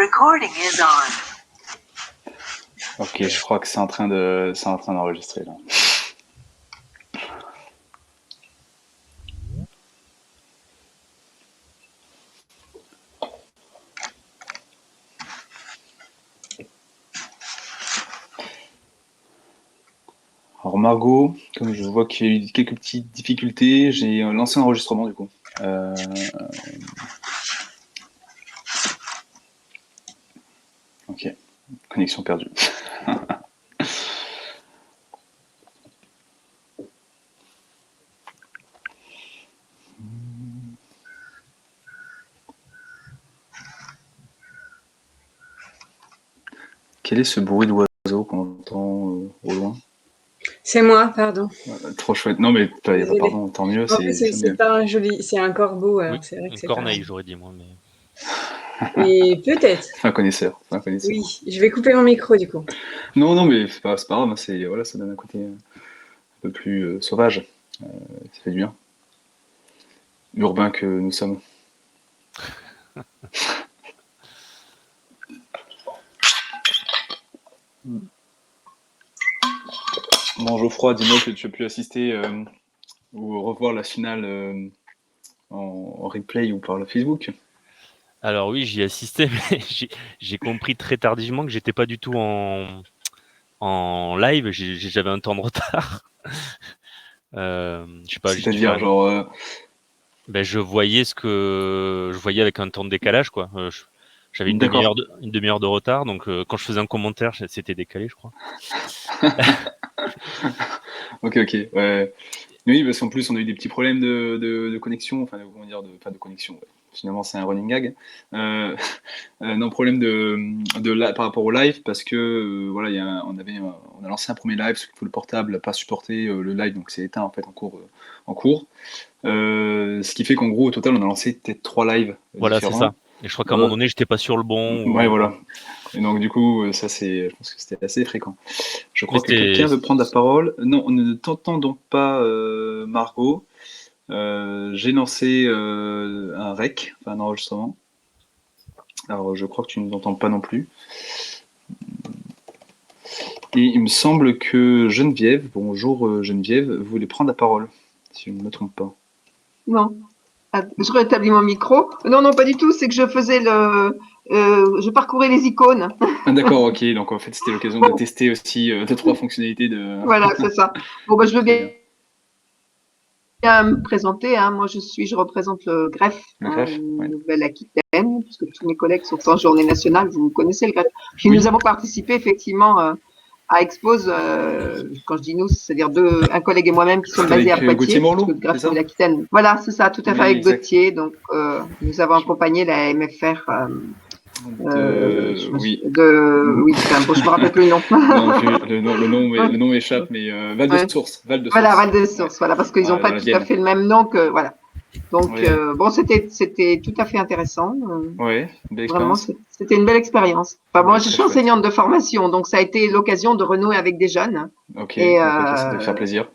recording is on. Ok, je crois que c'est en train d'enregistrer là. Alors Margot, comme je vois qu'il y a eu quelques petites difficultés, j'ai lancé un enregistrement du coup. Ok, connexion perdue. Quel est ce bruit d'oiseau qu'on entend au loin? C'est moi, pardon. Trop chouette. Non mais il n'y a pas pardon, tant mieux. C'est pas un joli, c'est un corbeau. Oui, c'est vrai que une corneille, j'aurais dit moi. Mais... Et peut-être. C'est un connaisseur. Oui, je vais couper mon micro du coup. Non, mais c'est pas grave. Voilà, ça donne un côté un peu plus sauvage. Ça fait du bien. Urbain que nous sommes. Bon, Geoffroy, dis-moi que tu as pu assister ou revoir la finale en replay ou par le Facebook. Alors oui, j'y ai assisté, mais j'ai compris très tardivement que j'étais pas du tout en live. J'avais un temps de retard. Je sais pas. C'est-à-dire genre. Ben, je voyais avec un temps de décalage, quoi. J'avais une demi-heure de retard, donc quand je faisais un commentaire, c'était décalé, je crois. Ok. Ouais. Oui, parce qu'en plus, on a eu des petits problèmes de connexion, enfin, comment dire, de connexion. Ouais. Finalement, c'est un running gag. Non, problème par rapport au live, parce que voilà, on a lancé un premier live, sauf que le portable n'a pas supporté le live, donc c'est éteint en fait en cours. Ce qui fait qu'en gros, au total, on a lancé peut-être 3 lives voilà, différents. C'est ça. Et je crois qu'à un moment donné, j'étais pas sur le bon. Ouais, voilà. Et donc, du coup, je pense que c'était assez fréquent. Je crois que quelqu'un veut prendre la parole. Non, on ne t'entend donc pas, Margot. J'ai lancé un rec, enfin un enregistrement. Alors, je crois que tu ne nous entends pas non plus. Et il me semble que Geneviève, bonjour Geneviève, voulait prendre la parole, si je ne me trompe pas. Non. Je rétablis mon micro. Non, pas du tout. C'est que je faisais je parcourais les icônes. Ah, d'accord, ok. Donc en fait, c'était l'occasion de tester aussi 2-3 fonctionnalités de. Voilà, c'est ça. Bon, je veux bien me présenter. Hein. Moi, je représente le GREF, Nouvelle-Aquitaine, puisque tous mes collègues sont en journée nationale. Vous connaissez le GREF. Puis nous avons participé effectivement à Expose. Quand je dis nous, c'est-à-dire un collègue et moi-même qui sommes basés à Poitiers, puisque le GREF Nouvelle-Aquitaine. Voilà, c'est ça, tout à fait, avec Gauthier. Donc, nous avons accompagné la MFR. Oui. Je me rappelle plus le nom. Le nom échappe, mais Val de Source. Voilà, Val de Source. Voilà, parce qu'ils n'ont pas tout à fait le même nom que voilà. Donc c'était tout à fait intéressant. Ouais, belle expérience. Vraiment, c'était une belle expérience. Enfin, moi, je suis enseignante de formation, donc ça a été l'occasion de renouer avec des jeunes. Ok. Et ça devait faire plaisir.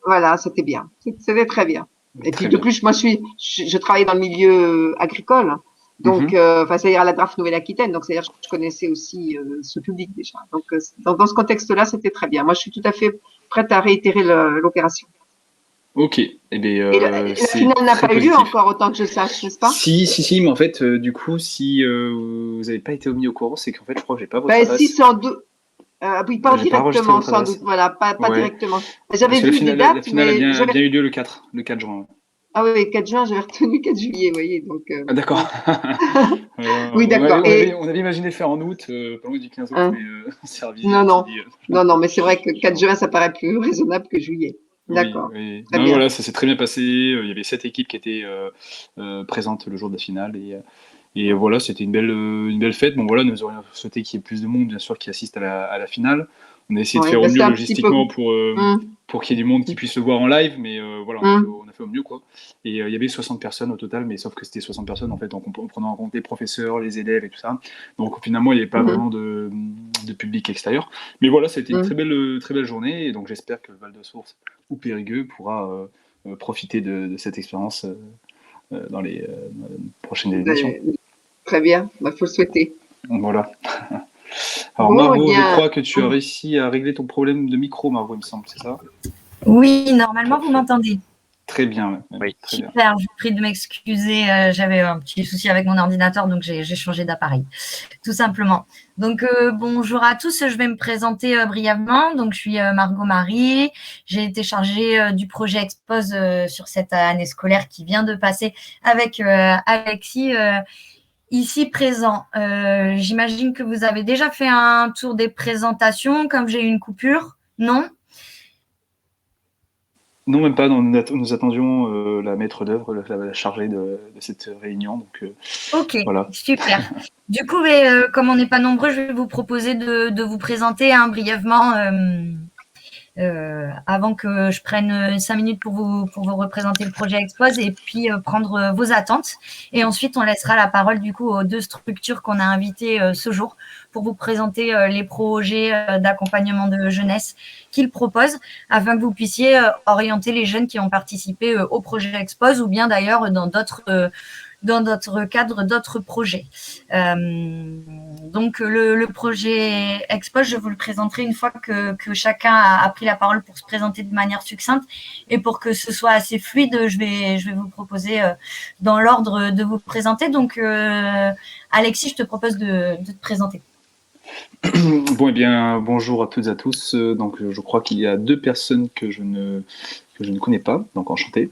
Voilà, c'était bien. C'était très bien. Et puis de plus, moi, je travaillais dans le milieu agricole. Donc, c'est-à-dire à la DRAF Nouvelle-Aquitaine. Donc, c'est-à-dire que je connaissais aussi ce public déjà. Donc, dans ce contexte-là, c'était très bien. Moi, je suis tout à fait prête à réitérer l'opération. Ok. Et la finale n'a pas eu lieu encore, autant que je sache, n'est-ce pas? Si, mais en fait, du coup, si vous n'avez pas été mis au courant, c'est qu'en fait, je crois que j'ai pas votre adresse. Si, sans doute. Oui, pas directement, sans doute. Voilà, pas directement. J'avais vu des dates, la finale a bien eu lieu le 4 juin. Ah oui, 4 juin, j'avais retenu 4 juillet, vous voyez. Donc, Ah, d'accord. Oui, d'accord. On avait imaginé faire en août, pas loin du 15 août, mais service. Non, mais c'est vrai que 4 juin, ça paraît plus raisonnable que juillet. D'accord. Oui. Voilà, ça s'est très bien passé. Il y avait 7 équipes qui étaient présentes le jour de la finale. Et voilà, c'était une belle fête. Bon, voilà, nous aurions souhaité qu'il y ait plus de monde, bien sûr, qui assiste à la finale. On a essayé de faire au mieux logistiquement pour qu'il y ait du monde qui puisse le voir en live, mais voilà, on a fait au mieux, quoi. Et il y avait 60 personnes au total, mais sauf que c'était 60 personnes, en fait, en prenant en compte les professeurs, les élèves et tout ça. Donc finalement, il n'y avait pas vraiment de public extérieur. Mais voilà, c'était une très belle journée, et donc j'espère que Val de Source ou Périgueux pourra profiter de cette expérience dans les prochaines éditions. Très bien, faut le souhaiter. Voilà. Alors Bon, Margot, eh bien, je crois que tu as réussi à régler ton problème de micro, Margot, il me semble, c'est ça? Oui, normalement, vous m'entendez. Très bien. Oui. Très bien. Super, je vous prie de m'excuser. J'avais un petit souci avec mon ordinateur, donc j'ai changé d'appareil, tout simplement. Donc, bonjour à tous. Je vais me présenter brièvement. Donc, je suis Margot Marie. J'ai été chargée du projet Expose sur cette année scolaire qui vient de passer avec Alexis. Ici présent, j'imagine que vous avez déjà fait un tour des présentations, comme j'ai eu une coupure, non? Non, même pas. Nous attendions la maître d'œuvre, la chargée de cette réunion. Donc, Ok, voilà. super. Du coup, comme on n'est pas nombreux, je vais vous proposer de vous présenter brièvement avant que je prenne 5 minutes pour vous représenter le projet Expose et puis prendre vos attentes. Et ensuite, on laissera la parole du coup aux 2 structures qu'on a invitées ce jour pour vous présenter les projets d'accompagnement de jeunesse qu'ils proposent afin que vous puissiez orienter les jeunes qui ont participé au projet Expose ou bien d'ailleurs dans d'autres cadres, d'autres projets. Donc, le projet Expose, je vous le présenterai une fois que chacun a pris la parole pour se présenter de manière succincte. Et pour que ce soit assez fluide, je vais vous proposer dans l'ordre de vous présenter. Donc, Alexis, je te propose de te présenter. Bon, eh bien, bonjour à toutes et à tous. Donc, je crois qu'il y a 2 personnes que je ne connais pas, donc enchanté.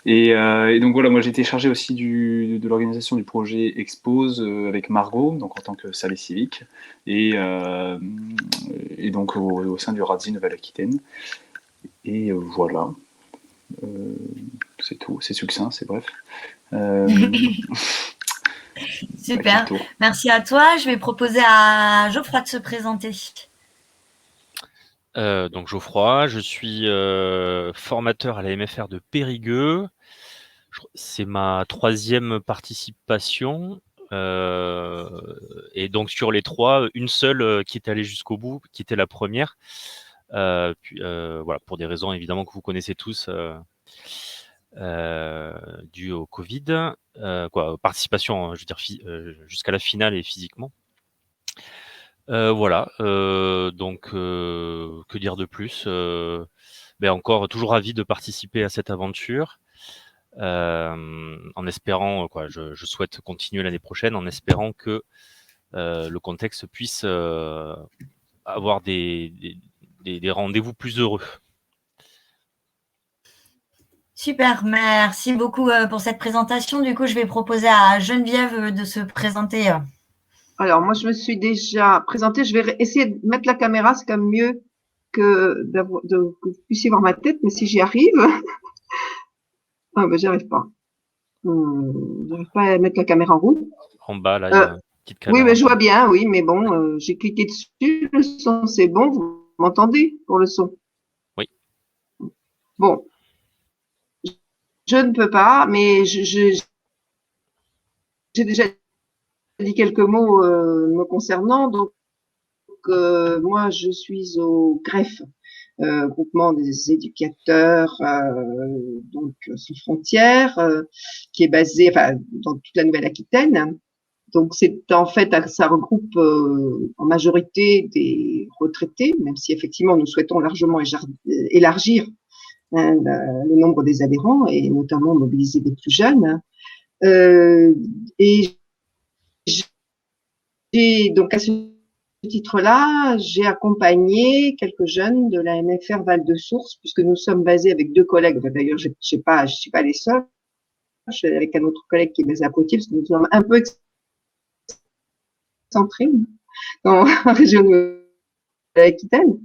Et donc voilà, moi j'ai été chargé aussi de l'organisation du projet Expose avec Margot, donc en tant que service civique, et donc au sein du RADSI Nouvelle-Aquitaine. Et voilà, c'est tout, c'est succinct, c'est bref. Super, merci à toi. Je vais proposer à Geoffroy de se présenter. Donc Geoffroy, je suis formateur à la MFR de Périgueux. C'est ma 3e participation. Et donc sur les 3, une seule qui est allée jusqu'au bout, qui était la première. Puis, voilà, pour des raisons évidemment que vous connaissez tous, dues au Covid. Participation, je veux dire, jusqu'à la finale et physiquement. Voilà, donc que dire de plus? Encore toujours ravi de participer à cette aventure, en espérant je souhaite continuer l'année prochaine en espérant que le contexte puisse avoir des rendez-vous plus heureux. Super, merci beaucoup pour cette présentation. Du coup, je vais proposer à Geneviève de se présenter. Alors, moi, je me suis déjà présentée. Je vais essayer de mettre la caméra, c'est quand même mieux que vous puissiez voir ma tête, mais si j'y arrive, ah ben, j'y arrive pas. J'arrive pas à mettre la caméra en route. En bas, là, il y a une petite caméra. Oui, mais je vois bien, oui, mais bon, j'ai cliqué dessus, le son, c'est bon, vous m'entendez pour le son? Oui. Bon. Je ne peux pas, mais j'ai déjà dit quelques mots me concernant. Donc, moi, je suis au GREF, groupement des éducateurs donc sans frontières, qui est basé dans toute la Nouvelle-Aquitaine. Donc, c'est en fait, ça regroupe en majorité des retraités, même si effectivement nous souhaitons largement élargir le nombre des adhérents et notamment mobiliser des plus jeunes. Et j'ai donc à ce titre-là, j'ai accompagné quelques jeunes de la MFR Val-de-Source, puisque nous sommes basés avec 2 collègues. D'ailleurs, je suis pas les seuls. Je suis avec un autre collègue qui est basé à Poitiers, parce que nous sommes un peu excentrés dans la région de l'Aquitaine.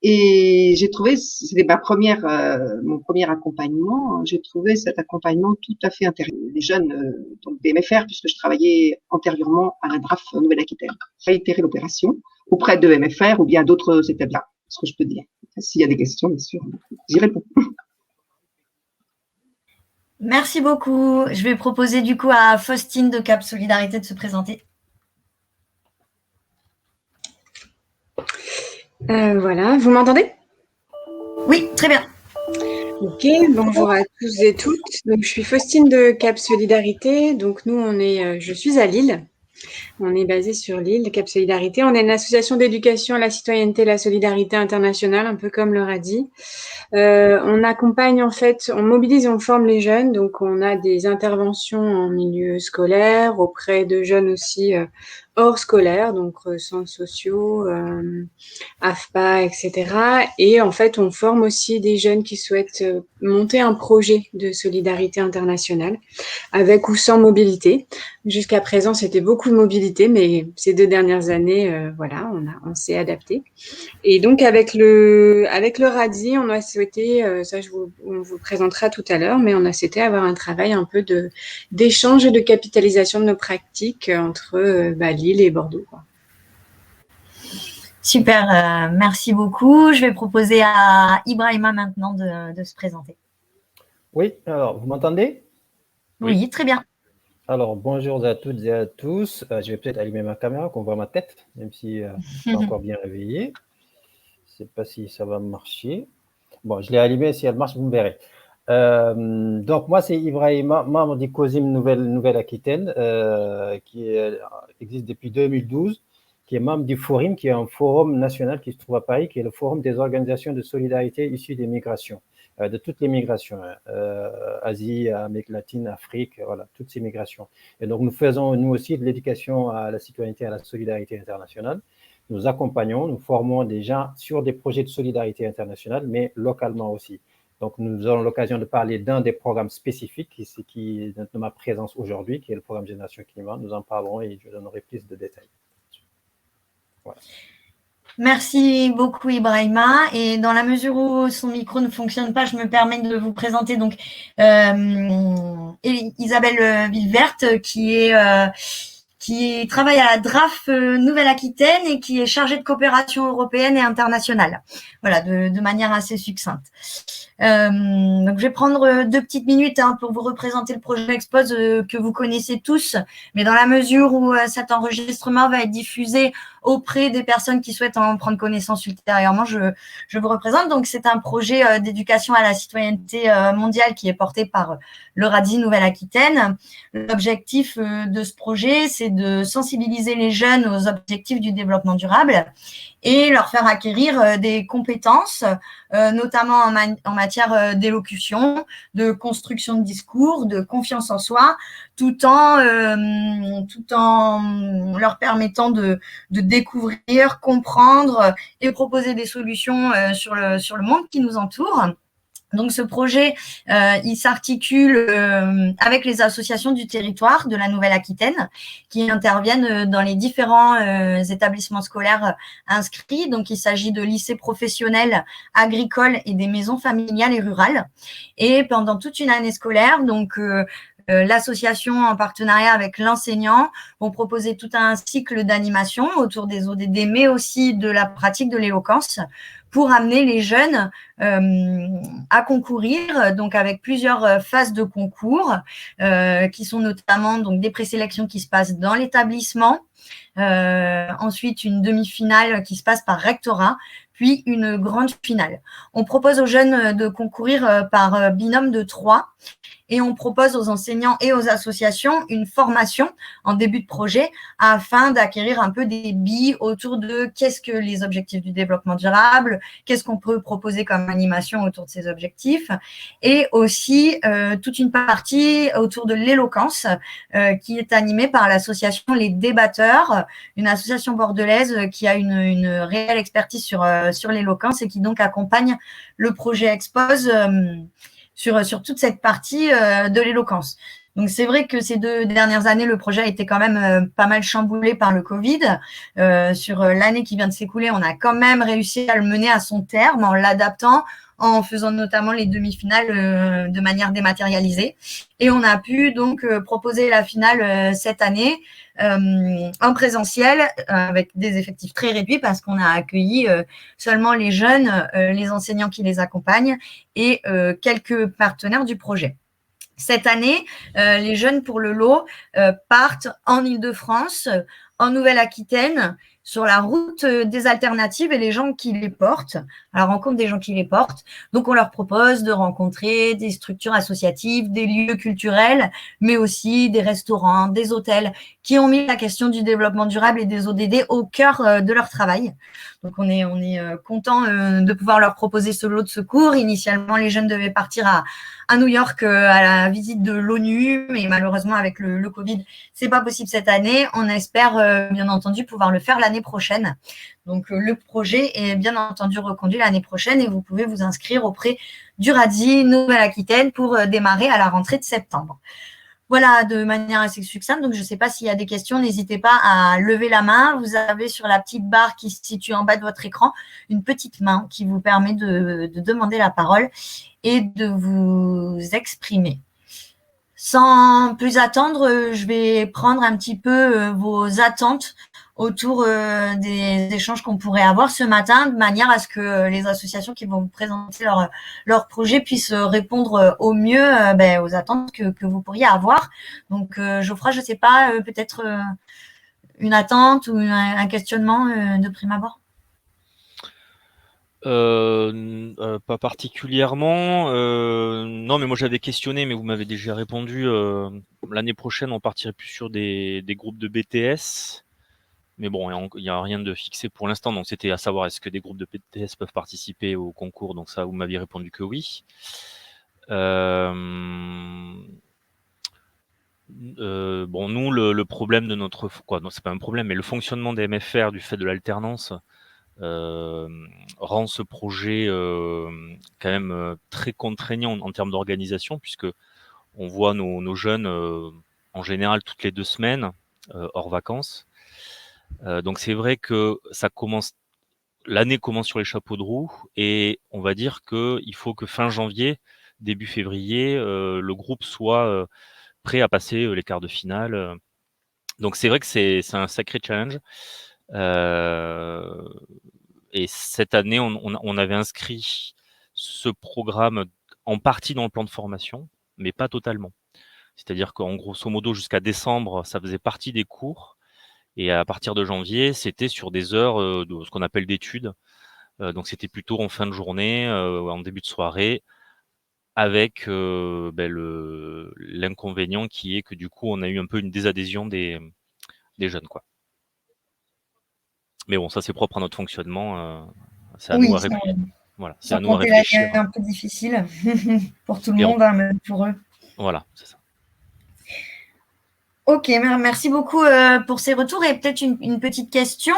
Et j'ai trouvé, c'était mon premier accompagnement, j'ai trouvé cet accompagnement tout à fait intéressant. Les jeunes, donc des MFR, puisque je travaillais antérieurement à la DRAF Nouvelle-Aquitaine. J'ai réitéré l'opération auprès de MFR ou bien d'autres établissements, ce que je peux dire. S'il y a des questions, bien sûr, j'y réponds. Merci beaucoup. Je vais proposer du coup à Faustine de Cap Solidarité de se présenter. Voilà, vous m'entendez? Oui, très bien. Ok, bonjour à tous et toutes. Donc, je suis Faustine de Cap Solidarité. Donc, nous, je suis à Lille. On est basé sur l'île de Cap Solidarité. On est une association d'éducation à la citoyenneté et la solidarité internationale, un peu comme le RADI. On accompagne en fait, on mobilise et on forme les jeunes. Donc on a des interventions en milieu scolaire, auprès de jeunes aussi hors scolaire, donc centres sociaux, AFPA, etc. Et en fait, on forme aussi des jeunes qui souhaitent monter un projet de solidarité internationale, avec ou sans mobilité. Jusqu'à présent, c'était beaucoup de mobilité, mais ces 2 dernières années, voilà, on s'est adapté. Et donc, avec le RADI, on a souhaité, ça on vous présentera tout à l'heure, mais on a souhaité avoir un travail un peu d'échange et de capitalisation de nos pratiques entre Lille et Bordeaux, quoi. Super, merci beaucoup. Je vais proposer à Ibrahima maintenant de se présenter. Oui, alors, vous m'entendez? Oui, très bien. Alors, bonjour à toutes et à tous. Je vais peut-être allumer ma caméra, qu'on voit ma tête, même si je suis pas encore bien réveillé. Je ne sais pas si ça va marcher. Bon, je l'ai allumé, si elle marche, vous me verrez. Donc, moi, c'est Ibrahima, membre du COSIM Nouvelle-Aquitaine, qui existe depuis 2012, qui est membre du Forum, qui est un forum national qui se trouve à Paris, qui est le Forum des organisations de solidarité issues des migrations, de toutes les migrations, Asie, Amérique latine, Afrique, voilà, toutes ces migrations. Et donc, nous faisons, nous aussi, de l'éducation à la citoyenneté et à la solidarité internationale. Nous accompagnons, nous formons des gens sur des projets de solidarité internationale, mais localement aussi. Donc, nous aurons l'occasion de parler d'un des programmes spécifiques qui est de ma présence aujourd'hui, qui est le programme Génération Climat. Nous en parlerons et je donnerai plus de détails. Voilà. Merci beaucoup Ibrahima. Et dans la mesure où son micro ne fonctionne pas, je me permets de vous présenter donc Isabelle Villeverte qui travaille à la DRAF Nouvelle-Aquitaine et qui est chargée de coopération européenne et internationale. Voilà, de manière assez succincte. Donc, je vais prendre 2 petites minutes pour vous représenter le projet Expose que vous connaissez tous, mais dans la mesure où cet enregistrement va être diffusé auprès des personnes qui souhaitent en prendre connaissance ultérieurement, je vous représente. Donc, c'est un projet d'éducation à la citoyenneté mondiale qui est porté par le RADI Nouvelle-Aquitaine. L'objectif de ce projet, c'est de sensibiliser les jeunes aux objectifs du développement durable et leur faire acquérir des compétences, notamment en matière d'élocution, de construction de discours, de confiance en soi, tout en leur permettant de découvrir, comprendre et proposer des solutions sur le monde qui nous entoure. Donc, ce projet, il s'articule avec les associations du territoire de la Nouvelle-Aquitaine qui interviennent dans les différents établissements scolaires inscrits. Donc, il s'agit de lycées professionnels, agricoles et des maisons familiales et rurales. Et pendant toute une année scolaire, donc l'association, en partenariat avec l'enseignant, vont proposer tout un cycle d'animation autour des ODD, mais aussi de la pratique de l'éloquence, pour amener les jeunes à concourir, donc avec plusieurs phases de concours, qui sont notamment donc des présélections qui se passent dans l'établissement, ensuite une demi-finale qui se passe par rectorat, puis une grande finale. On propose aux jeunes de concourir par binôme de 3 et on propose aux enseignants et aux associations une formation en début de projet afin d'acquérir un peu des billes autour de qu'est-ce que les objectifs du développement durable, qu'est-ce qu'on peut proposer comme animation autour de ces objectifs, et aussi toute une partie autour de l'éloquence qui est animée par l'association Les Débatteurs, une association bordelaise qui a une réelle expertise sur l'éloquence et qui donc accompagne le projet Expose sur toute cette partie de l'éloquence. Donc, c'est vrai que ces 2 dernières années, le projet a été quand même pas mal chamboulé par le Covid. Sur l'année qui vient de s'écouler, on a quand même réussi à le mener à son terme en l'adaptant, en faisant notamment les demi-finales de manière dématérialisée. Et on a pu donc proposer la finale cette année en présentiel avec des effectifs très réduits parce qu'on a accueilli seulement les jeunes, les enseignants qui les accompagnent et quelques partenaires du projet. Cette année, les jeunes pour le lot partent en Île-de-France, en Nouvelle-Aquitaine sur la route des alternatives et les gens qui les portent, à la rencontre des gens qui les portent. Donc, on leur propose de rencontrer des structures associatives, des lieux culturels, mais aussi des restaurants, des hôtels qui ont mis la question du développement durable et des ODD au cœur de leur travail. Donc, on est content de pouvoir leur proposer ce lot de secours. Initialement, les jeunes devaient partir à New York à la visite de l'ONU, mais malheureusement, avec le Covid, c'est pas possible cette année. On espère, bien entendu, pouvoir le faire l'année prochaine. Donc, le projet est bien entendu reconduit l'année prochaine et vous pouvez vous inscrire auprès du RADI Nouvelle-Aquitaine pour démarrer à la rentrée de septembre. Voilà, de manière assez succincte. Donc, je ne sais pas s'il y a des questions, n'hésitez pas à lever la main. Vous avez sur la petite barre qui se situe en bas de votre écran une petite main qui vous permet de demander la parole et de vous exprimer. Sans plus attendre, je vais prendre un petit peu vos attentes autour des échanges qu'on pourrait avoir ce matin, de manière à ce que les associations qui vont vous présenter leur projet puissent répondre au mieux aux attentes que vous pourriez avoir. Donc, Geoffroy, je ne sais pas, peut-être une attente ou un questionnement de prime abord. Pas particulièrement. Non, mais moi j'avais questionné, mais vous m'avez déjà répondu. L'année prochaine, on partirait plus sur des groupes de BTS. Mais bon, il n'y a rien de fixé pour l'instant. Donc c'était à savoir, est-ce que des groupes de BTS peuvent participer au concours? Donc ça, vous m'aviez répondu que oui. Bon, nous, le problème de notre... Quoi, non, c'est pas un problème, mais le fonctionnement des MFR du fait de l'alternance rend ce projet quand même très contraignant en termes d'organisation, puisque on voit nos jeunes en général toutes les 2 semaines hors vacances. Donc c'est vrai que l'année commence sur les chapeaux de roue et on va dire qu'il faut que fin janvier, début février, le groupe soit prêt à passer les quarts de finale. Donc c'est vrai que c'est un sacré challenge. Et cette année, on avait inscrit ce programme en partie dans le plan de formation, mais pas totalement. C'est-à-dire qu'en grosso modo, jusqu'à décembre, ça faisait partie des cours. Et à partir de janvier, c'était sur des heures de ce qu'on appelle d'études. Donc c'était plutôt en fin de journée, en début de soirée, avec l'inconvénient qui est que du coup, on a eu un peu une désadhésion des jeunes, quoi. Mais bon, ça c'est propre à notre fonctionnement. C'est à nous à réfléchir. Voilà, c'est à nous à réfléchir. C'est un peu difficile pour tout le monde, même pour eux. Voilà, c'est ça. Ok, merci beaucoup pour ces retours. Et peut-être une petite question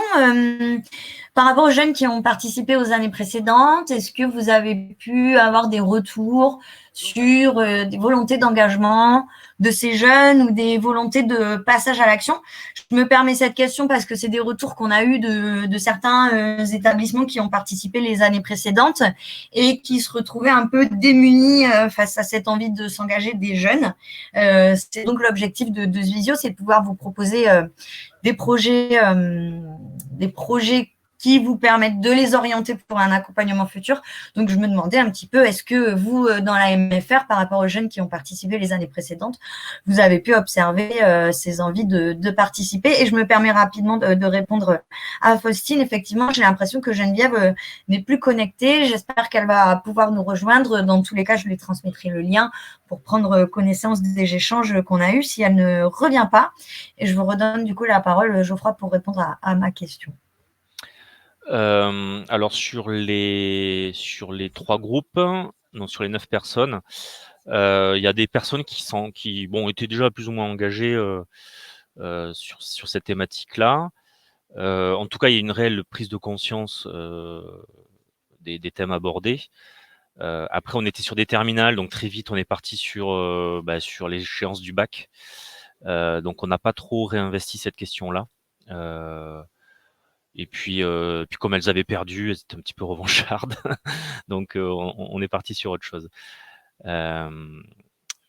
par rapport aux jeunes qui ont participé aux années précédentes. Est-ce que vous avez pu avoir des retours sur des volontés d'engagement de ces jeunes ou des volontés de passage à l'action? Je me permets cette question parce que c'est des retours qu'on a eus de certains établissements qui ont participé les années précédentes et qui se retrouvaient un peu démunis face à cette envie de s'engager des jeunes. C'est donc l'objectif de ce visio, c'est de pouvoir vous proposer des projets qui vous permettent de les orienter pour un accompagnement futur. Donc, je me demandais un petit peu, est-ce que vous, dans la MFR, par rapport aux jeunes qui ont participé les années précédentes, vous avez pu observer ces envies de participer? Et je me permets rapidement de répondre à Faustine. Effectivement, j'ai l'impression que Geneviève n'est plus connectée. J'espère qu'elle va pouvoir nous rejoindre. Dans tous les cas, je lui transmettrai le lien pour prendre connaissance des échanges qu'on a eus si elle ne revient pas. Et je vous redonne du coup la parole, Geoffroy, pour répondre à ma question. Alors sur les 3 groupes, donc sur les 9 personnes, il y a des personnes qui étaient déjà plus ou moins engagées sur cette thématique-là. En tout cas, il y a une réelle prise de conscience des thèmes abordés. Après, on était sur des terminales, donc très vite, on est parti sur l'échéance du bac. Donc, on n'a pas trop réinvesti cette question-là. Et puis comme elles avaient perdu, elles étaient un petit peu revanchardes. Donc on est parti sur autre chose.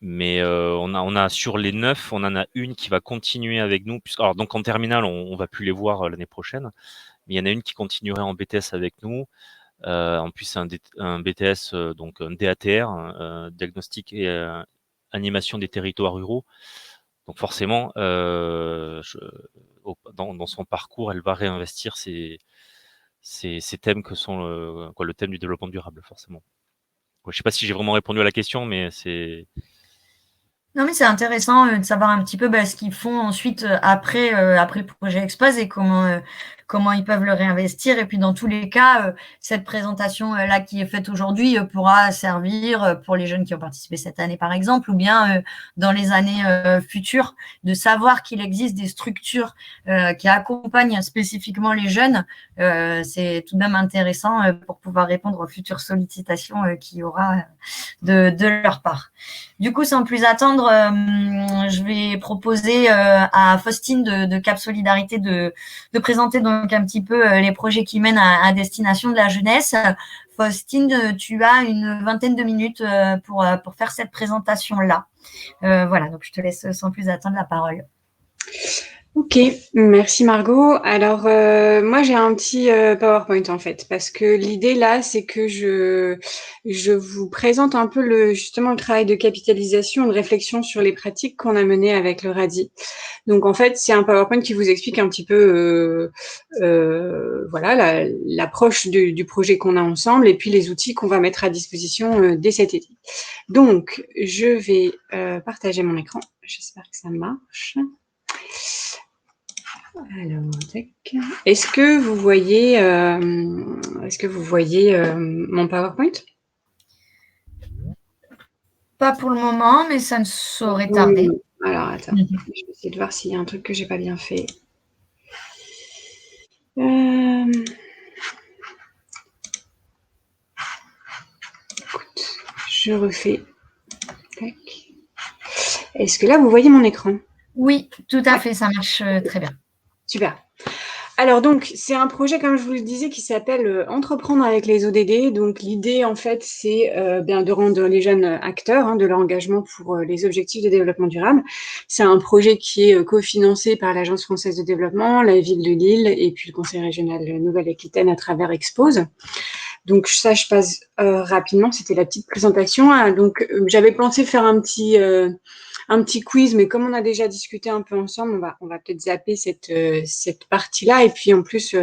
Mais on a sur les 9, on en a une qui va continuer avec nous. Alors donc en terminale, on va plus les voir l'année prochaine. Mais il y en a une qui continuerait en BTS avec nous. En plus, c'est un BTS, donc un DATR, diagnostic et animation des territoires ruraux. Donc forcément, dans son parcours, elle va réinvestir ces thèmes que sont le thème du développement durable, forcément. Je ne sais pas si j'ai vraiment répondu à la question, mais c'est... Non, mais c'est intéressant de savoir un petit peu ce qu'ils font ensuite après le projet Expose et comment ils peuvent le réinvestir. Et puis, dans tous les cas, cette présentation-là qui est faite aujourd'hui pourra servir pour les jeunes qui ont participé cette année, par exemple, ou bien dans les années futures, de savoir qu'il existe des structures qui accompagnent spécifiquement les jeunes. C'est tout de même intéressant pour pouvoir répondre aux futures sollicitations qu'il y aura de leur part. Du coup, sans plus attendre, je vais proposer à Faustine de Cap Solidarité de présenter donc un petit peu les projets qui mènent à destination de la jeunesse. Faustine, tu as une vingtaine de minutes pour faire cette présentation-là. Voilà, donc je te laisse sans plus attendre la parole. Ok, merci Margot. Alors moi j'ai un petit PowerPoint en fait, parce que l'idée là c'est que je vous présente un peu justement le travail de capitalisation, de réflexion sur les pratiques qu'on a menées avec le RADI. Donc en fait c'est un PowerPoint qui vous explique un petit peu voilà l'approche du projet qu'on a ensemble et puis les outils qu'on va mettre à disposition dès cet été. Donc je vais partager mon écran. J'espère que ça marche. Alors, est-ce que vous voyez, mon PowerPoint? Pas pour le moment, mais ça ne saurait tarder. Alors, attends, je vais essayer de voir s'il y a un truc que j'ai pas bien fait. Écoute, je refais. Tac. Est-ce que là, vous voyez mon écran? Oui, tout à fait, ça marche très bien. Super. Alors donc, c'est un projet, comme je vous le disais, qui s'appelle Entreprendre avec les ODD. Donc l'idée, en fait, c'est de rendre les jeunes acteurs de leur engagement pour les objectifs de développement durable. C'est un projet qui est cofinancé par l'Agence française de développement, la ville de Lille et puis le Conseil régional de Nouvelle-Aquitaine à travers Expose. Donc ça, je passe rapidement. C'était la petite présentation. Donc j'avais pensé faire un petit quiz, mais comme on a déjà discuté un peu ensemble, on va peut-être zapper cette partie-là. Et puis en plus,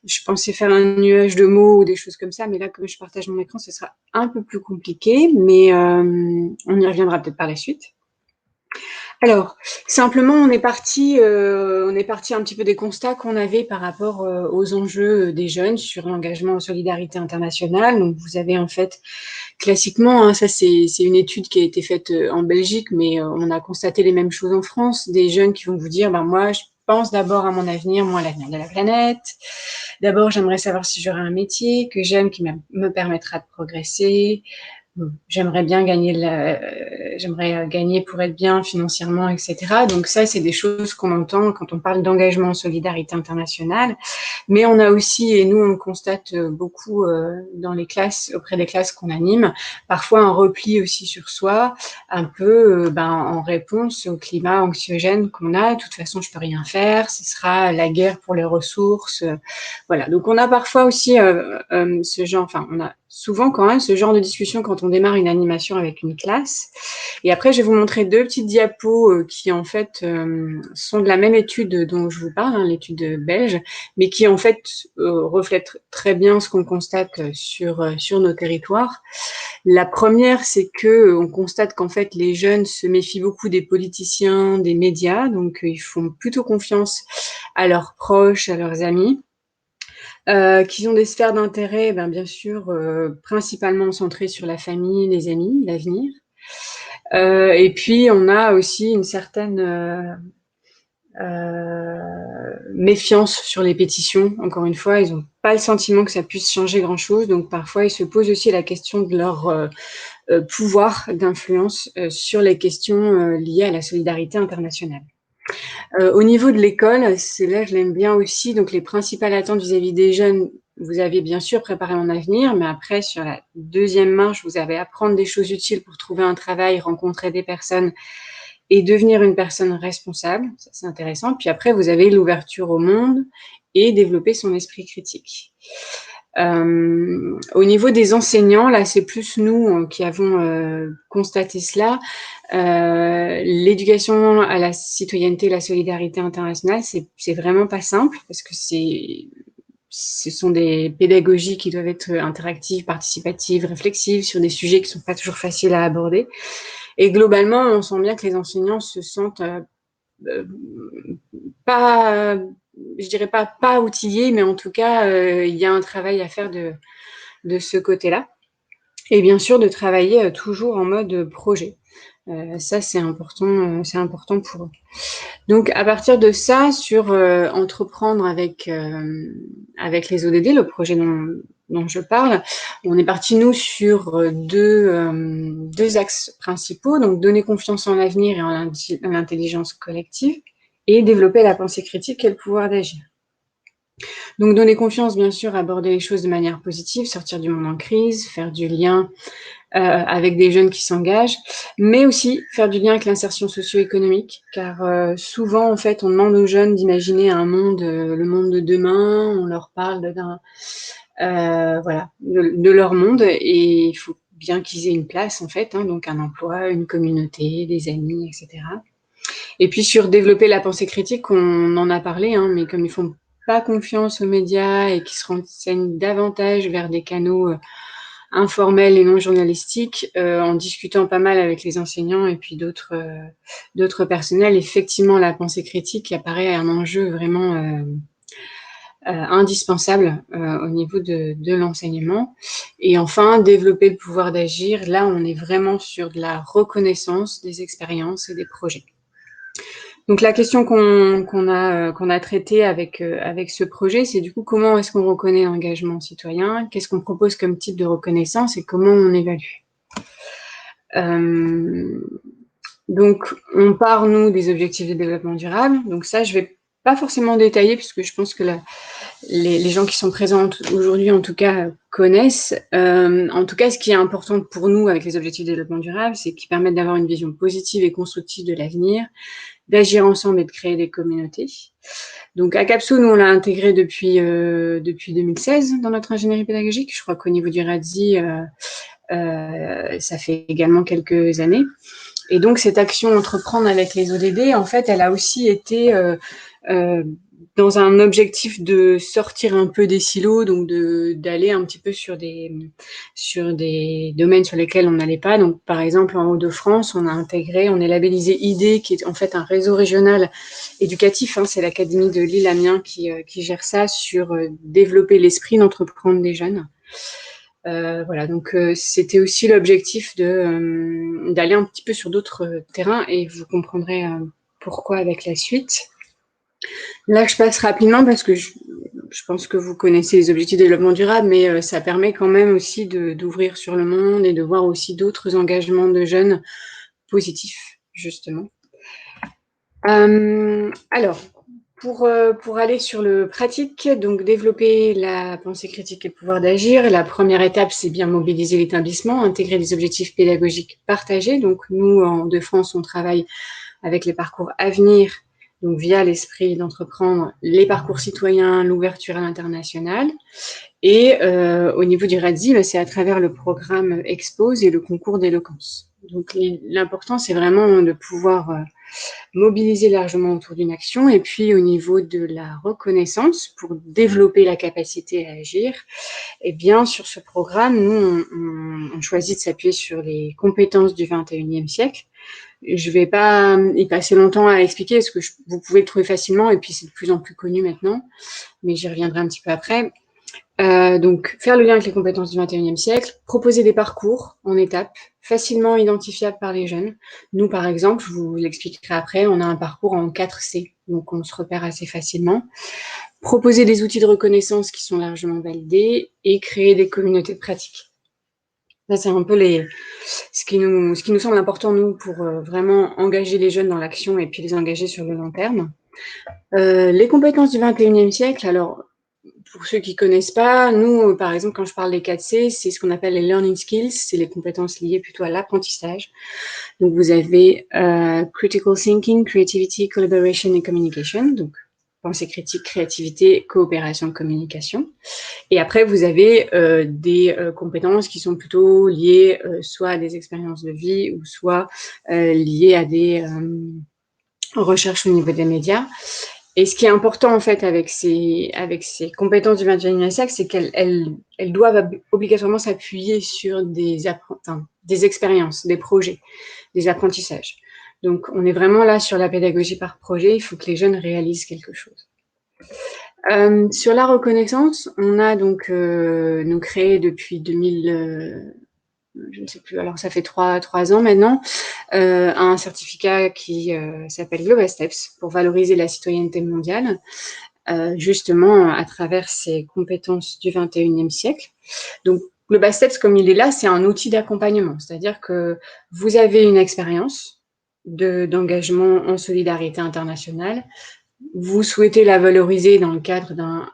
je pensais faire un nuage de mots ou des choses comme ça, mais là, comme je partage mon écran, ce sera un peu plus compliqué, mais on y reviendra peut-être par la suite. Alors, simplement, on est parti un petit peu des constats qu'on avait par rapport aux enjeux des jeunes sur l'engagement en solidarité internationale. Donc, vous avez en fait, classiquement, ça c'est une étude qui a été faite en Belgique, mais on a constaté les mêmes choses en France. Des jeunes qui vont vous dire, moi, je pense d'abord à mon avenir, moi, à l'avenir de la planète. D'abord, j'aimerais savoir si j'aurai un métier que j'aime, qui me permettra de progresser. J'aimerais gagner pour être bien financièrement, etc. Donc ça, c'est des choses qu'on entend quand on parle d'engagement en solidarité internationale. Mais on a aussi, et nous on le constate beaucoup dans les classes, auprès des classes qu'on anime, parfois un repli aussi sur soi, un peu en réponse au climat anxiogène qu'on a. De toute façon, je peux rien faire, ce sera la guerre pour les ressources. Voilà. Donc on a parfois aussi ce genre, on a souvent quand même ce genre de discussion quand on démarre une animation avec une classe. Et après, je vais vous montrer deux petites diapos qui en fait sont de la même étude dont je vous parle, l'étude belge, mais qui en fait reflètent très bien ce qu'on constate sur nos territoires. La première, c'est que on constate qu'en fait les jeunes se méfient beaucoup des politiciens, des médias, donc ils font plutôt confiance à leurs proches, à leurs amis. Qu'ils ont des sphères d'intérêt, bien sûr, principalement centrées sur la famille, les amis, l'avenir. Et puis, on a aussi une certaine méfiance sur les pétitions. Encore une fois, ils n'ont pas le sentiment que ça puisse changer grand-chose. Donc, parfois, ils se posent aussi la question de leur pouvoir d'influence sur les questions liées à la solidarité internationale. Au niveau de l'école, c'est là je l'aime bien aussi. Donc, les principales attentes vis-à-vis des jeunes, vous avez bien sûr préparé mon avenir, mais après, sur la deuxième marche, vous avez apprendre des choses utiles pour trouver un travail, rencontrer des personnes et devenir une personne responsable. Ça, c'est intéressant. Puis après, vous avez l'ouverture au monde et développer son esprit critique. Au niveau des enseignants, là, c'est plus nous qui avons constaté cela. L'éducation à la citoyenneté, la solidarité internationale, c'est vraiment pas simple parce que ce sont des pédagogies qui doivent être interactives, participatives, réflexives sur des sujets qui sont pas toujours faciles à aborder. Et globalement, on sent bien que les enseignants se sentent pas, je dirais pas outillés, mais en tout cas, il y a un travail à faire de ce côté-là. Et bien sûr, de travailler toujours en mode projet. Ça, c'est important pour eux. Donc, à partir de ça, sur entreprendre avec les ODD, le projet dont je parle, on est parti, nous, sur deux axes principaux, donc donner confiance en l'avenir et en l'intelligence collective, et développer la pensée critique et le pouvoir d'agir. Donc, donner confiance, bien sûr, aborder les choses de manière positive, sortir du monde en crise, faire du lien avec des jeunes qui s'engagent, mais aussi faire du lien avec l'insertion socio-économique, car souvent, en fait, on demande aux jeunes d'imaginer un monde, le monde de demain, on leur parle de leur monde, et il faut bien qu'ils aient une place, en fait, donc un emploi, une communauté, des amis, etc. Et puis sur développer la pensée critique, on en a parlé, mais comme ils font pas confiance aux médias et qui se renseignent davantage vers des canaux informels et non journalistiques, en discutant pas mal avec les enseignants et puis d'autres personnels, effectivement, la pensée critique apparaît un enjeu vraiment indispensable au niveau de l'enseignement. Et enfin, développer le pouvoir d'agir. Là, on est vraiment sur de la reconnaissance des expériences et des projets. Donc la question qu'on a traitée avec ce projet, c'est du coup comment est-ce qu'on reconnaît l'engagement citoyen, qu'est-ce qu'on propose comme type de reconnaissance et comment on évalue. Donc on part, nous, des objectifs de développement durable. Donc ça, je vais pas forcément détailler puisque je pense que les gens qui sont présents aujourd'hui, en tout cas, connaissent. En tout cas, ce qui est important pour nous avec les objectifs de développement durable, c'est qu'ils permettent d'avoir une vision positive et constructive de l'avenir, d'agir ensemble et de créer des communautés. Donc, à Capsou, nous, on l'a intégré depuis 2016 dans notre ingénierie pédagogique. Je crois qu'au niveau du RADSI, ça fait également quelques années. Et donc, cette action entreprendre avec les ODD, en fait, elle a aussi été dans un objectif de sortir un peu des silos, donc d'aller un petit peu sur des domaines sur lesquels on n'allait pas. Donc, par exemple, en Hauts-de-France, on est labellisé ID, qui est en fait un réseau régional éducatif. C'est l'Académie de Lille-Amiens qui gère ça, sur développer l'esprit d'entreprendre des jeunes. Voilà, donc c'était aussi l'objectif d'aller un petit peu sur d'autres terrains, et vous comprendrez pourquoi avec la suite. Là, je passe rapidement parce que je pense que vous connaissez les objectifs de développement durable, mais ça permet quand même aussi d'ouvrir sur le monde et de voir aussi d'autres engagements de jeunes positifs, justement. Alors, pour aller sur le pratique, donc développer la pensée critique et le pouvoir d'agir, la première étape, c'est bien mobiliser l'établissement, intégrer des objectifs pédagogiques partagés. Donc, nous, en Hauts-de-France, on travaille avec les parcours Avenir, donc via l'esprit d'entreprendre, les parcours citoyens, l'ouverture à l'international. Et au niveau du RADSI, c'est à travers le programme Expose et le concours d'éloquence. Donc l'important, c'est vraiment de pouvoir mobiliser largement autour d'une action. Et puis au niveau de la reconnaissance, pour développer la capacité à agir, et bien sur ce programme, nous, on choisit de s'appuyer sur les compétences du 21e siècle. Je ne vais pas y passer longtemps à expliquer parce que vous pouvez le trouver facilement et puis c'est de plus en plus connu maintenant, mais j'y reviendrai un petit peu après. Donc, faire le lien avec les compétences du 21e siècle, proposer des parcours en étapes, facilement identifiables par les jeunes. Nous, par exemple, je vous l'expliquerai après, on a un parcours en 4C, donc on se repère assez facilement. Proposer des outils de reconnaissance qui sont largement validés et créer des communautés de pratique. Ça, c'est un peu ce qui nous semble important, nous, pour vraiment engager les jeunes dans l'action et puis les engager sur le long terme. Les compétences du 21e siècle, alors, pour ceux qui ne connaissent pas, nous, par exemple, quand je parle des 4C, c'est ce qu'on appelle les learning skills, c'est les compétences liées plutôt à l'apprentissage. Donc, vous avez critical thinking, creativity, collaboration et communication. Donc, pensée critique, créativité, coopération, communication. Et après, vous avez des compétences qui sont plutôt liées soit à des expériences de vie ou soit liées à des recherches au niveau des médias. Et ce qui est important, en fait, avec ces compétences du 21e siècle, c'est qu'elles doivent obligatoirement s'appuyer sur des expériences, des projets, des apprentissages. Donc, on est vraiment là sur la pédagogie par projet. Il faut que les jeunes réalisent quelque chose. Sur la reconnaissance, on a donc nous créé depuis 2000, je ne sais plus, alors ça fait 3 ans maintenant, un certificat qui s'appelle Global Steps pour valoriser la citoyenneté mondiale, justement à travers ces compétences du 21e siècle. Donc, Global Steps, comme il est là, c'est un outil d'accompagnement, c'est-à-dire que vous avez une expérience d'engagement en solidarité internationale, vous souhaitez la valoriser dans le cadre d'un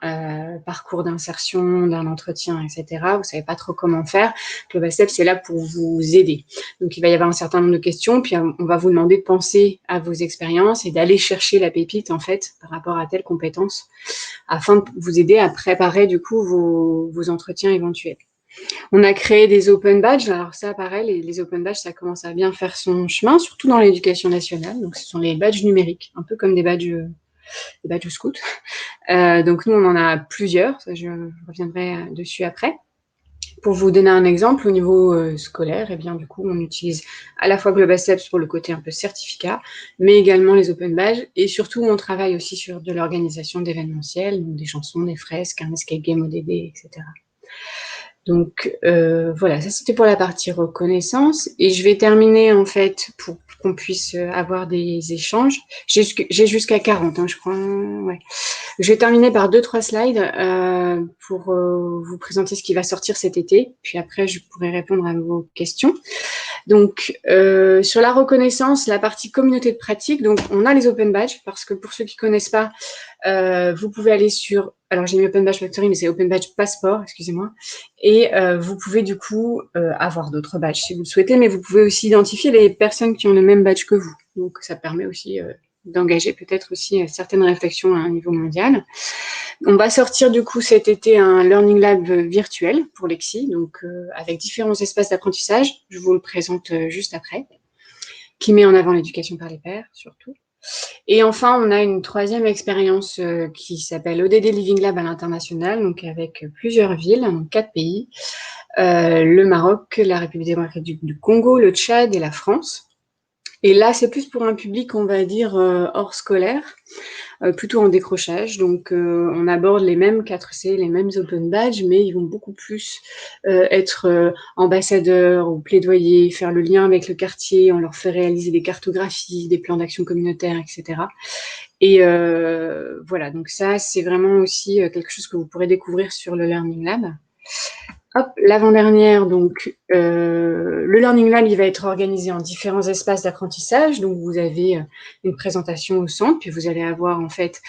parcours d'insertion, d'un entretien, etc. Vous ne savez pas trop comment faire. Global Steps, c'est là pour vous aider. Donc, il va y avoir un certain nombre de questions, puis on va vous demander de penser à vos expériences et d'aller chercher la pépite, en fait, par rapport à telle compétence, afin de vous aider à préparer, du coup, vos entretiens éventuels. On a créé des open badges. Alors ça, pareil, les open badges, ça commence à bien faire son chemin, surtout dans l'éducation nationale. Donc, ce sont les badges numériques, un peu comme des badges scouts. Donc nous, on en a plusieurs, ça, je reviendrai dessus après. Pour vous donner un exemple, au niveau scolaire, eh bien, du coup, on utilise à la fois Global Steps pour le côté un peu certificat, mais également les open badges, et surtout, on travaille aussi sur de l'organisation d'événementiels, donc des chansons, des fresques, un escape game ODD, etc. Donc voilà, ça c'était pour la partie reconnaissance. Et je vais terminer en fait pour qu'on puisse avoir des échanges. J'ai jusqu'à 40, je crois. Ouais. Je vais terminer par 2-3 slides pour vous présenter ce qui va sortir cet été. Puis après, je pourrai répondre à vos questions. Donc, sur la reconnaissance, la partie communauté de pratique, donc on a les open badges, parce que pour ceux qui ne connaissent pas, vous pouvez aller sur, alors j'ai mis Open Badge Factory, mais c'est Open Badge Passport, excusez-moi, et vous pouvez du coup avoir d'autres badges si vous le souhaitez, mais vous pouvez aussi identifier les personnes qui ont le même badge que vous. Donc, ça permet aussi d'engager peut-être aussi certaines réflexions à un niveau mondial. On va sortir du coup cet été un Learning Lab virtuel pour Lexi, donc avec différents espaces d'apprentissage. Je vous le présente juste après, qui met en avant l'éducation par les pairs surtout. Et enfin, on a une troisième expérience qui s'appelle ODD Living Lab à l'international, donc avec plusieurs villes, donc 4 pays, le Maroc, la République démocratique du Congo, le Tchad et la France. Et là, c'est plus pour un public, on va dire, hors scolaire, plutôt en décrochage. Donc, on aborde les mêmes 4C, les mêmes open badges, mais ils vont beaucoup plus être ambassadeurs ou plaidoyer, faire le lien avec le quartier. On leur fait réaliser des cartographies, des plans d'action communautaire, etc. Et voilà, donc ça, c'est vraiment aussi quelque chose que vous pourrez découvrir sur le Learning Lab. Hop, l'avant-dernière, donc le Learning Lab, il va être organisé en différents espaces d'apprentissage. Donc, vous avez une présentation au centre, puis vous allez avoir en fait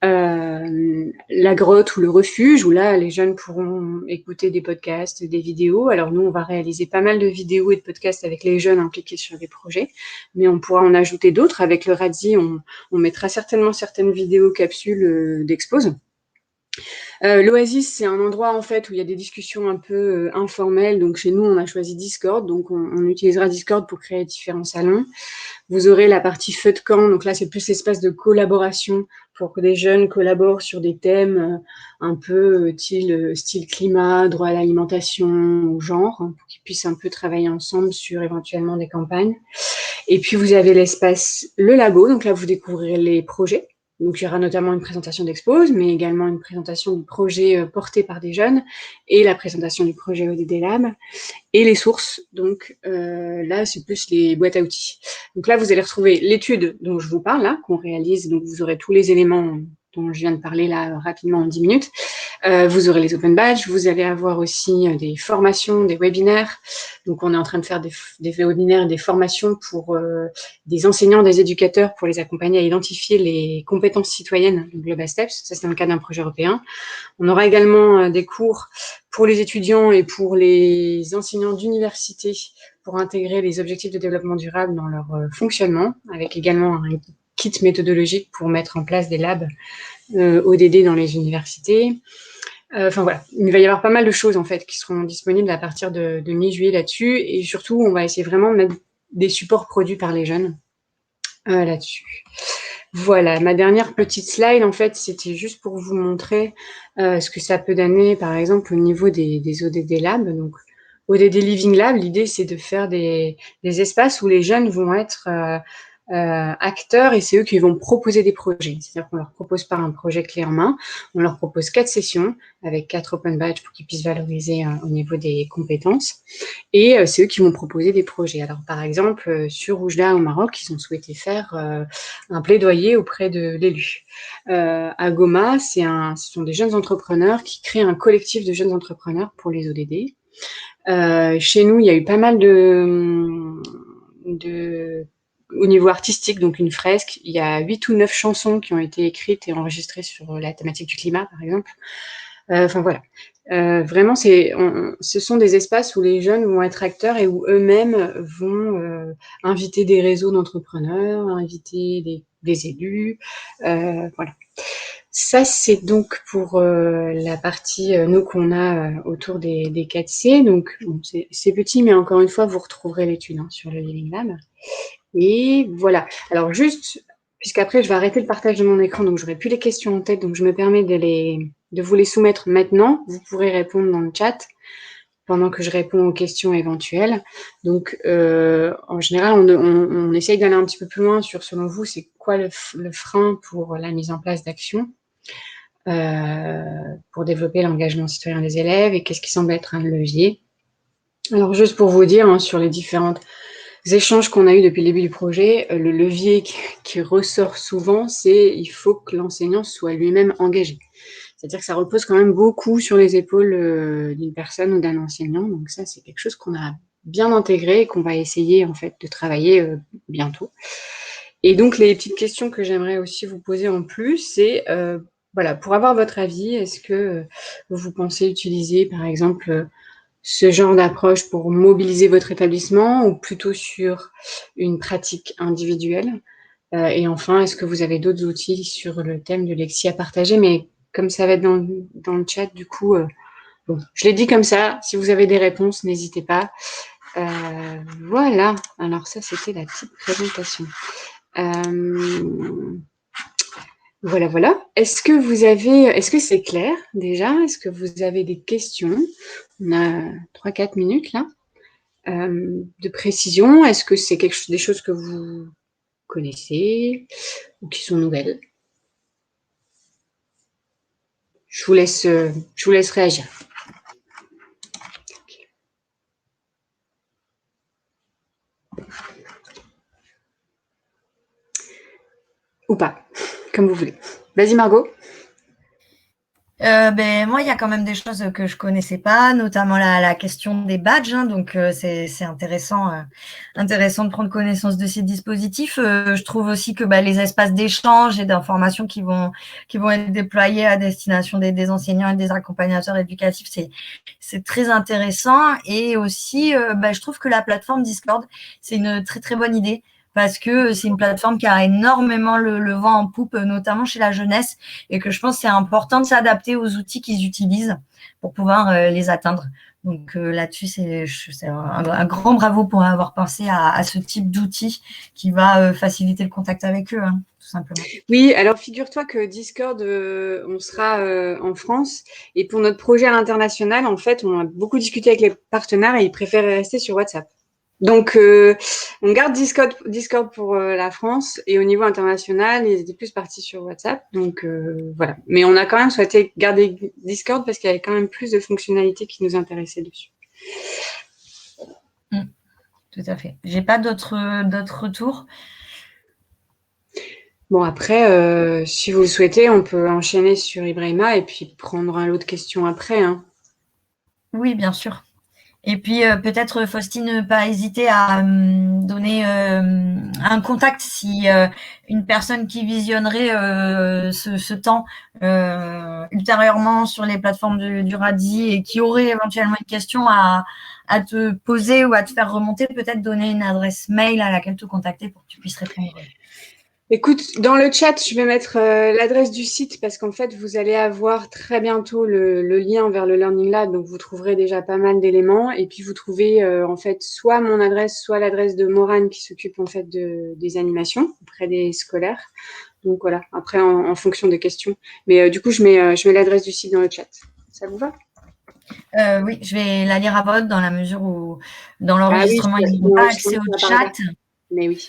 la grotte ou le refuge, où là, les jeunes pourront écouter des podcasts, des vidéos. Alors, nous, on va réaliser pas mal de vidéos et de podcasts avec les jeunes impliqués sur des projets, mais on pourra en ajouter d'autres. Avec le RADZI, on mettra certainement certaines vidéos capsules d'expose. L'Oasis, c'est un endroit en fait où il y a des discussions un peu informelles. Donc chez nous, on a choisi Discord, donc on utilisera Discord pour créer différents salons. Vous aurez la partie feu de camp, donc là c'est plus l'espace de collaboration pour que des jeunes collaborent sur des thèmes un peu style climat, droit à l'alimentation ou genre, pour qu'ils puissent un peu travailler ensemble sur éventuellement des campagnes. Et puis vous avez l'espace Le Labo, donc là vous découvrirez les projets. Donc, il y aura notamment une présentation d'expose, mais également une présentation du projet porté par des jeunes et la présentation du projet ODD Lab et les sources. Donc, là, c'est plus les boîtes à outils. Donc là, vous allez retrouver l'étude dont je vous parle, là, qu'on réalise. Donc, vous aurez tous les éléments dont je viens de parler là rapidement en 10 minutes. Vous aurez les open badges, vous allez avoir aussi des formations, des webinaires. Donc, on est en train de faire des webinaires, des formations pour des enseignants, des éducateurs pour les accompagner à identifier les compétences citoyennes de Global Steps. Ça, c'est dans le cadre d'un projet européen. On aura également des cours pour les étudiants et pour les enseignants d'université pour intégrer les objectifs de développement durable dans leur fonctionnement, avec également un kit méthodologique pour mettre en place des labs ODD dans les universités. Enfin voilà, il va y avoir pas mal de choses en fait qui seront disponibles à partir de mi-juillet là-dessus, et surtout on va essayer vraiment de mettre des supports produits par les jeunes là-dessus. Voilà, ma dernière petite slide en fait, c'était juste pour vous montrer ce que ça peut donner par exemple au niveau des ODD Labs. Donc ODD Living Lab, l'idée c'est de faire des espaces où les jeunes vont être acteurs, et c'est eux qui vont proposer des projets. C'est-à-dire qu'on leur propose pas un projet clé en main, on leur propose 4 sessions avec 4 open badges pour qu'ils puissent valoriser au niveau des compétences, et c'est eux qui vont proposer des projets. Alors par exemple, sur Oujda au Maroc, ils ont souhaité faire un plaidoyer auprès de l'élu. À Goma, ce sont des jeunes entrepreneurs qui créent un collectif de jeunes entrepreneurs pour les ODD. Chez nous, il y a eu pas mal au niveau artistique, donc une fresque, il y a 8 ou 9 chansons qui ont été écrites et enregistrées sur la thématique du climat, par exemple. Enfin voilà. Vraiment, ce sont des espaces où les jeunes vont être acteurs et où eux-mêmes vont inviter des réseaux d'entrepreneurs, inviter des élus. Voilà. Ça, c'est donc pour la partie, nous, qu'on a autour des 4C. Donc, bon, c'est petit, mais encore une fois, vous retrouverez l'étude sur le Living Lab. Et voilà. Alors, juste, puisqu'après, je vais arrêter le partage de mon écran, donc j'aurai plus les questions en tête, donc je me permets de vous les soumettre maintenant. Vous pourrez répondre dans le chat pendant que je réponds aux questions éventuelles. Donc, en général, on essaye d'aller un petit peu plus loin sur, selon vous, c'est quoi le frein pour la mise en place d'actions pour développer l'engagement citoyen des élèves, et qu'est-ce qui semble être un levier. Alors, juste pour vous dire, sur les différentes échanges qu'on a eus depuis le début du projet, le levier qui ressort souvent, c'est il faut que l'enseignant soit lui-même engagé. C'est-à-dire que ça repose quand même beaucoup sur les épaules d'une personne ou d'un enseignant. Donc ça, c'est quelque chose qu'on a bien intégré et qu'on va essayer en fait de travailler bientôt. Et donc, les petites questions que j'aimerais aussi vous poser en plus, c'est voilà, pour avoir votre avis, est-ce que vous pensez utiliser, par exemple, ce genre d'approche pour mobiliser votre établissement, ou plutôt sur une pratique individuelle? Et enfin, est-ce que vous avez d'autres outils sur le thème de Lexi à partager? Mais comme ça va être dans le chat, du coup, bon, je l'ai dit comme ça. Si vous avez des réponses, n'hésitez pas. Voilà. Alors ça, c'était la petite présentation. Voilà. Est-ce que c'est clair déjà? Est-ce que vous avez des questions? On a 3-4 minutes là de précision. Est-ce que c'est des choses que vous connaissez ou qui sont nouvelles? Je vous laisse réagir. Ou pas, comme vous voulez. Vas-y Margot. Moi, il y a quand même des choses que je connaissais pas, notamment la question des badges. Donc, c'est intéressant de prendre connaissance de ces dispositifs. Je trouve aussi que les espaces d'échange et d'information qui vont être déployés à destination des enseignants et des accompagnateurs éducatifs, c'est très intéressant. Et aussi, je trouve que la plateforme Discord, c'est une très très bonne idée, parce que c'est une plateforme qui a énormément le vent en poupe, notamment chez la jeunesse, et que je pense que c'est important de s'adapter aux outils qu'ils utilisent pour pouvoir les atteindre. Donc là-dessus, c'est un grand bravo pour avoir pensé à ce type d'outil qui va faciliter le contact avec eux, tout simplement. Oui, alors figure-toi que Discord, on sera en France, et pour notre projet à l'international, en fait, on a beaucoup discuté avec les partenaires et ils préféraient rester sur WhatsApp. Donc, on garde Discord pour la France, et au niveau international, ils étaient plus partis sur WhatsApp. Donc, voilà. Mais on a quand même souhaité garder Discord parce qu'il y avait quand même plus de fonctionnalités qui nous intéressaient dessus. Tout à fait. J'ai pas d'autres retours. Bon, après, si vous le souhaitez, on peut enchaîner sur Ibrahima et puis prendre un lot de questions après. Oui, bien sûr. Et puis, peut-être, Faustine, ne pas hésiter à donner un contact si une personne qui visionnerait ce temps ultérieurement sur les plateformes du RADI et qui aurait éventuellement une question à te poser ou à te faire remonter, peut-être donner une adresse mail à laquelle te contacter pour que tu puisses répondre Écoute, dans le chat, je vais mettre l'adresse du site parce qu'en fait, vous allez avoir très bientôt le lien vers le Learning Lab, donc vous trouverez déjà pas mal d'éléments. Et puis, vous trouvez en fait soit mon adresse, soit l'adresse de Morane qui s'occupe en fait des animations auprès des scolaires. Donc voilà, après, en fonction des questions. Mais du coup, je mets l'adresse du site dans le chat. Ça vous va? Oui, je vais la lire à vote dans la mesure où, dans l'enregistrement, ils n'ont pas accès au chat. Mais oui.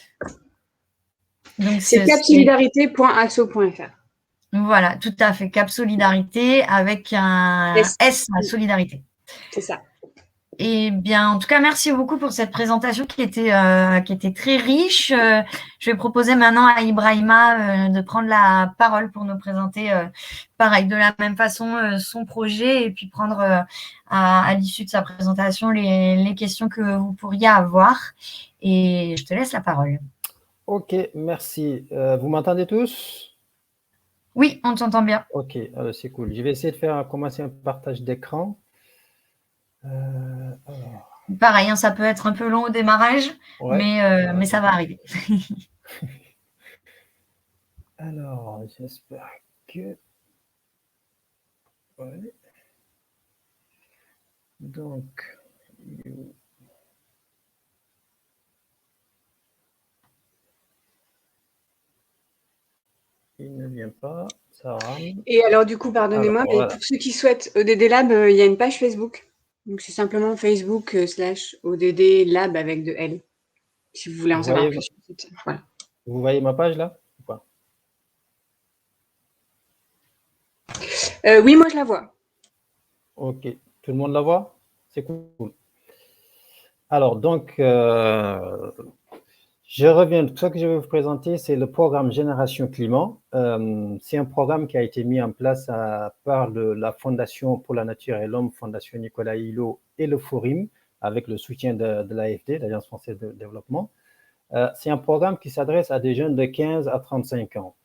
Donc, c'est capsolidarité.asso.fr. Voilà, tout à fait. Cap Solidarité avec un S à Solidarité. C'est ça. Eh bien, en tout cas, merci beaucoup pour cette présentation qui était très riche. Je vais proposer maintenant à Ibrahima de prendre la parole pour nous présenter, pareil, de la même façon, son projet et puis prendre à l'issue de sa présentation les questions que vous pourriez avoir. Et je te laisse la parole. Ok, merci. Vous m'entendez tous? Oui, on t'entend bien. Ok, c'est cool. Je vais essayer de commencer un partage d'écran. Pareil, hein, ça peut être un peu long au démarrage, ouais. Mais ça va arriver. Alors, j'espère que... Ouais. Donc... Il ne vient pas, ça rame. Et alors, du coup, pardonnez-moi, mais voilà. Pour ceux qui souhaitent ODD Lab, il y a une page Facebook. Donc, c'est simplement Facebook/ODD Lab avec de L. Si vous voulez en savoir plus. Voilà. Vous voyez ma page là ou pas? Oui, moi, je la vois. Ok. Tout le monde la voit? C'est cool. Alors, donc, je reviens. Ce que je vais vous présenter, c'est le programme Génération Climat. C'est un programme qui a été mis en place par la Fondation pour la Nature et l'Homme, Fondation Nicolas Hulot et le Forum, avec le soutien de l'AFD, l'Alliance française de développement. C'est un programme qui s'adresse à des jeunes de 15 à 35 ans.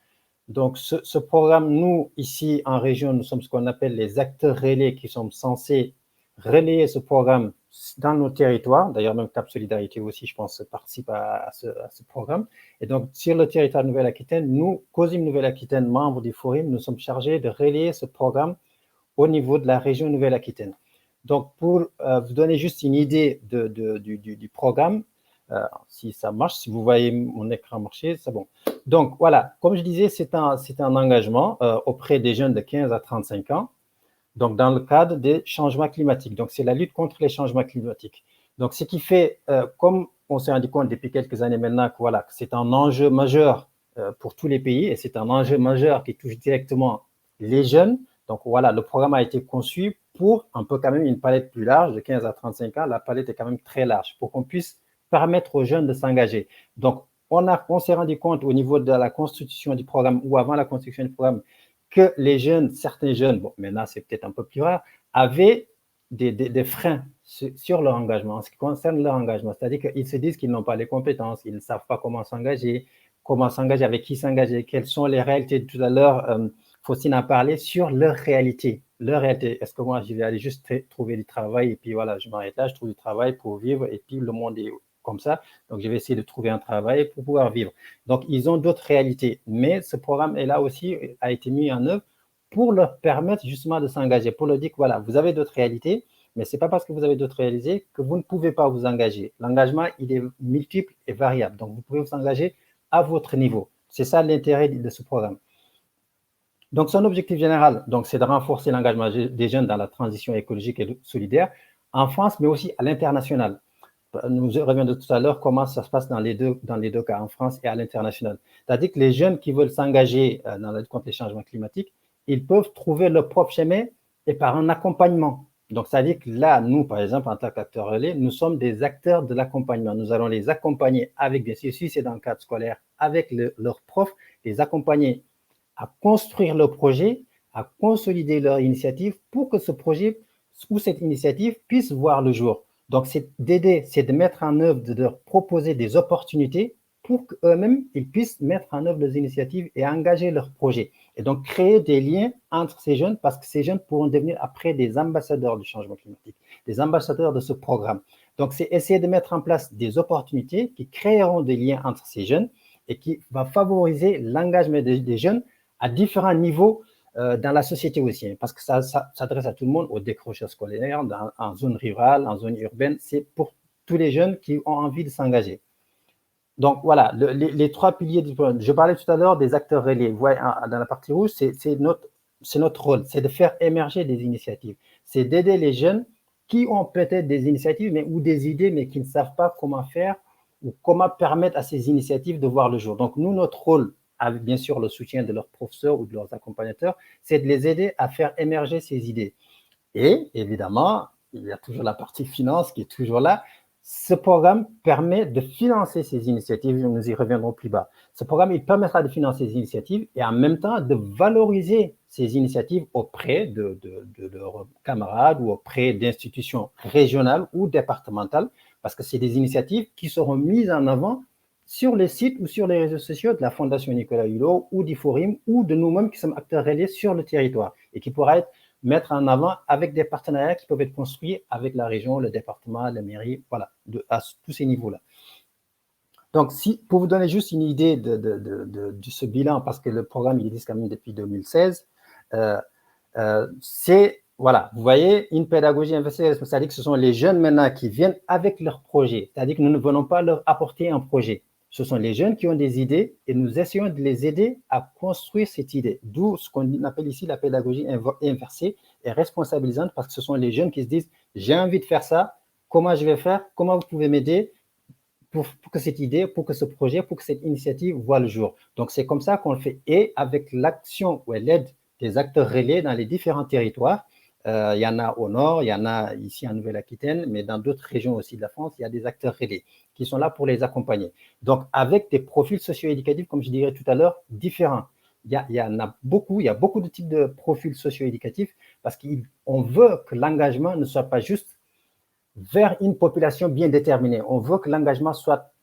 Donc, ce programme, nous, ici en région, nous sommes ce qu'on appelle les acteurs relais qui sont censés relayer ce programme dans nos territoires. D'ailleurs, même Cap Solidarité aussi, je pense, participe à ce programme. Et donc, sur le territoire de Nouvelle-Aquitaine, nous, COSIM Nouvelle-Aquitaine, membres du Forum, nous sommes chargés de relayer ce programme au niveau de la région Nouvelle-Aquitaine. Donc, pour vous donner juste une idée du programme, si ça marche, si vous voyez mon écran marcher, c'est bon. Donc, voilà, comme je disais, c'est un engagement auprès des jeunes de 15 à 35 ans, donc dans le cadre des changements climatiques. Donc, c'est la lutte contre les changements climatiques. Donc, ce qui fait, comme on s'est rendu compte depuis quelques années maintenant, que voilà, c'est un enjeu majeur pour tous les pays et c'est un enjeu majeur qui touche directement les jeunes. Donc, voilà, le programme a été conçu pour un peu quand même une palette plus large, de 15 à 35 ans. La palette est quand même très large pour qu'on puisse permettre aux jeunes de s'engager. Donc, on s'est rendu compte au niveau de la constitution du programme ou avant la constitution du programme que les jeunes, certains jeunes, bon, maintenant c'est peut-être un peu plus rare, avaient des freins sur leur engagement, en ce qui concerne leur engagement. C'est-à-dire qu'ils se disent qu'ils n'ont pas les compétences, ils ne savent pas comment s'engager, avec qui s'engager, quelles sont les réalités. Tout à l'heure, Faustine a parlé sur leur réalité. Leur réalité, est-ce que moi, je vais aller juste trouver du travail et puis voilà, je m'arrête là, je trouve du travail pour vivre et puis le monde est comme ça. Donc, je vais essayer de trouver un travail pour pouvoir vivre. Donc, ils ont d'autres réalités. Mais ce programme est là aussi, a été mis en œuvre pour leur permettre justement de s'engager, pour leur dire que voilà, vous avez d'autres réalités, mais ce n'est pas parce que vous avez d'autres réalités que vous ne pouvez pas vous engager. L'engagement, il est multiple et variable. Donc, vous pouvez vous engager à votre niveau. C'est ça l'intérêt de ce programme. Donc, son objectif général, c'est de renforcer l'engagement des jeunes dans la transition écologique et solidaire en France, mais aussi à l'international. Nous reviendrons de tout à l'heure comment ça se passe dans les deux cas, en France et à l'international. C'est-à-dire que les jeunes qui veulent s'engager dans la lutte contre les changements climatiques, ils peuvent trouver leur propre chemin et par un accompagnement. Donc, c'est-à-dire que là, nous, par exemple, en tant qu'acteurs relais, nous sommes des acteurs de l'accompagnement. Nous allons les accompagner avec, bien sûr, si c'est dans le cadre scolaire, avec leurs profs, les accompagner à construire leur projet, à consolider leur initiative pour que ce projet ou cette initiative puisse voir le jour. Donc, c'est d'aider, c'est de mettre en œuvre, de leur proposer des opportunités pour qu'eux-mêmes, ils puissent mettre en œuvre leurs initiatives et engager leurs projets. Et donc, créer des liens entre ces jeunes parce que ces jeunes pourront devenir après des ambassadeurs du changement climatique, des ambassadeurs de ce programme. Donc, c'est essayer de mettre en place des opportunités qui créeront des liens entre ces jeunes et qui va favoriser l'engagement des jeunes à différents niveaux dans la société aussi, hein, parce que ça s'adresse à tout le monde, aux décrocheurs scolaires, en zone rurale, en zone urbaine. C'est pour tous les jeunes qui ont envie de s'engager. Donc, voilà, les 3 piliers du programme. Je parlais tout à l'heure des acteurs relais. Vous voyez, dans la partie rouge, c'est notre rôle, c'est de faire émerger des initiatives. C'est d'aider les jeunes qui ont peut-être des initiatives ou des idées, mais qui ne savent pas comment faire ou comment permettre à ces initiatives de voir le jour. Donc, nous, notre rôle, avec bien sûr le soutien de leurs professeurs ou de leurs accompagnateurs, c'est de les aider à faire émerger ces idées. Et évidemment, il y a toujours la partie finance qui est toujours là. Ce programme permet de financer ces initiatives, nous y reviendrons plus bas. Ce programme, il permettra de financer ces initiatives et en même temps de valoriser ces initiatives auprès de leurs camarades ou auprès d'institutions régionales ou départementales, parce que c'est des initiatives qui seront mises en avant sur les sites ou sur les réseaux sociaux de la Fondation Nicolas Hulot ou d'IFORIM ou de nous-mêmes qui sommes acteurs relais sur le territoire et qui pourra être mettre en avant avec des partenariats qui peuvent être construits avec la région, le département, la mairie, voilà, à tous ces niveaux-là. Donc, pour vous donner juste une idée de ce bilan, parce que le programme il existe quand même depuis 2016, c'est, voilà, vous voyez, une pédagogie investie, c'est-à-dire que ce sont les jeunes maintenant qui viennent avec leur projet, c'est-à-dire que nous ne venons pas leur apporter un projet. Ce sont les jeunes qui ont des idées et nous essayons de les aider à construire cette idée. D'où ce qu'on appelle ici la pédagogie inversée et responsabilisante, parce que ce sont les jeunes qui se disent « j'ai envie de faire ça, comment je vais faire, comment vous pouvez m'aider pour que cette idée, pour que ce projet, pour que cette initiative voit le jour ». Donc, c'est comme ça qu'on le fait. Et avec l'action ou l'aide des acteurs relais dans les différents territoires, il y en a au nord, il y en a ici en Nouvelle-Aquitaine, mais dans d'autres régions aussi de la France, il y a des acteurs relais qui sont là pour les accompagner. Donc, avec des profils socio-éducatifs, comme je dirais tout à l'heure, différents. Il y en a beaucoup, il y a beaucoup de types de profils socio-éducatifs parce qu'on veut que l'engagement ne soit pas juste vers une population bien déterminée. On veut que l'engagement soit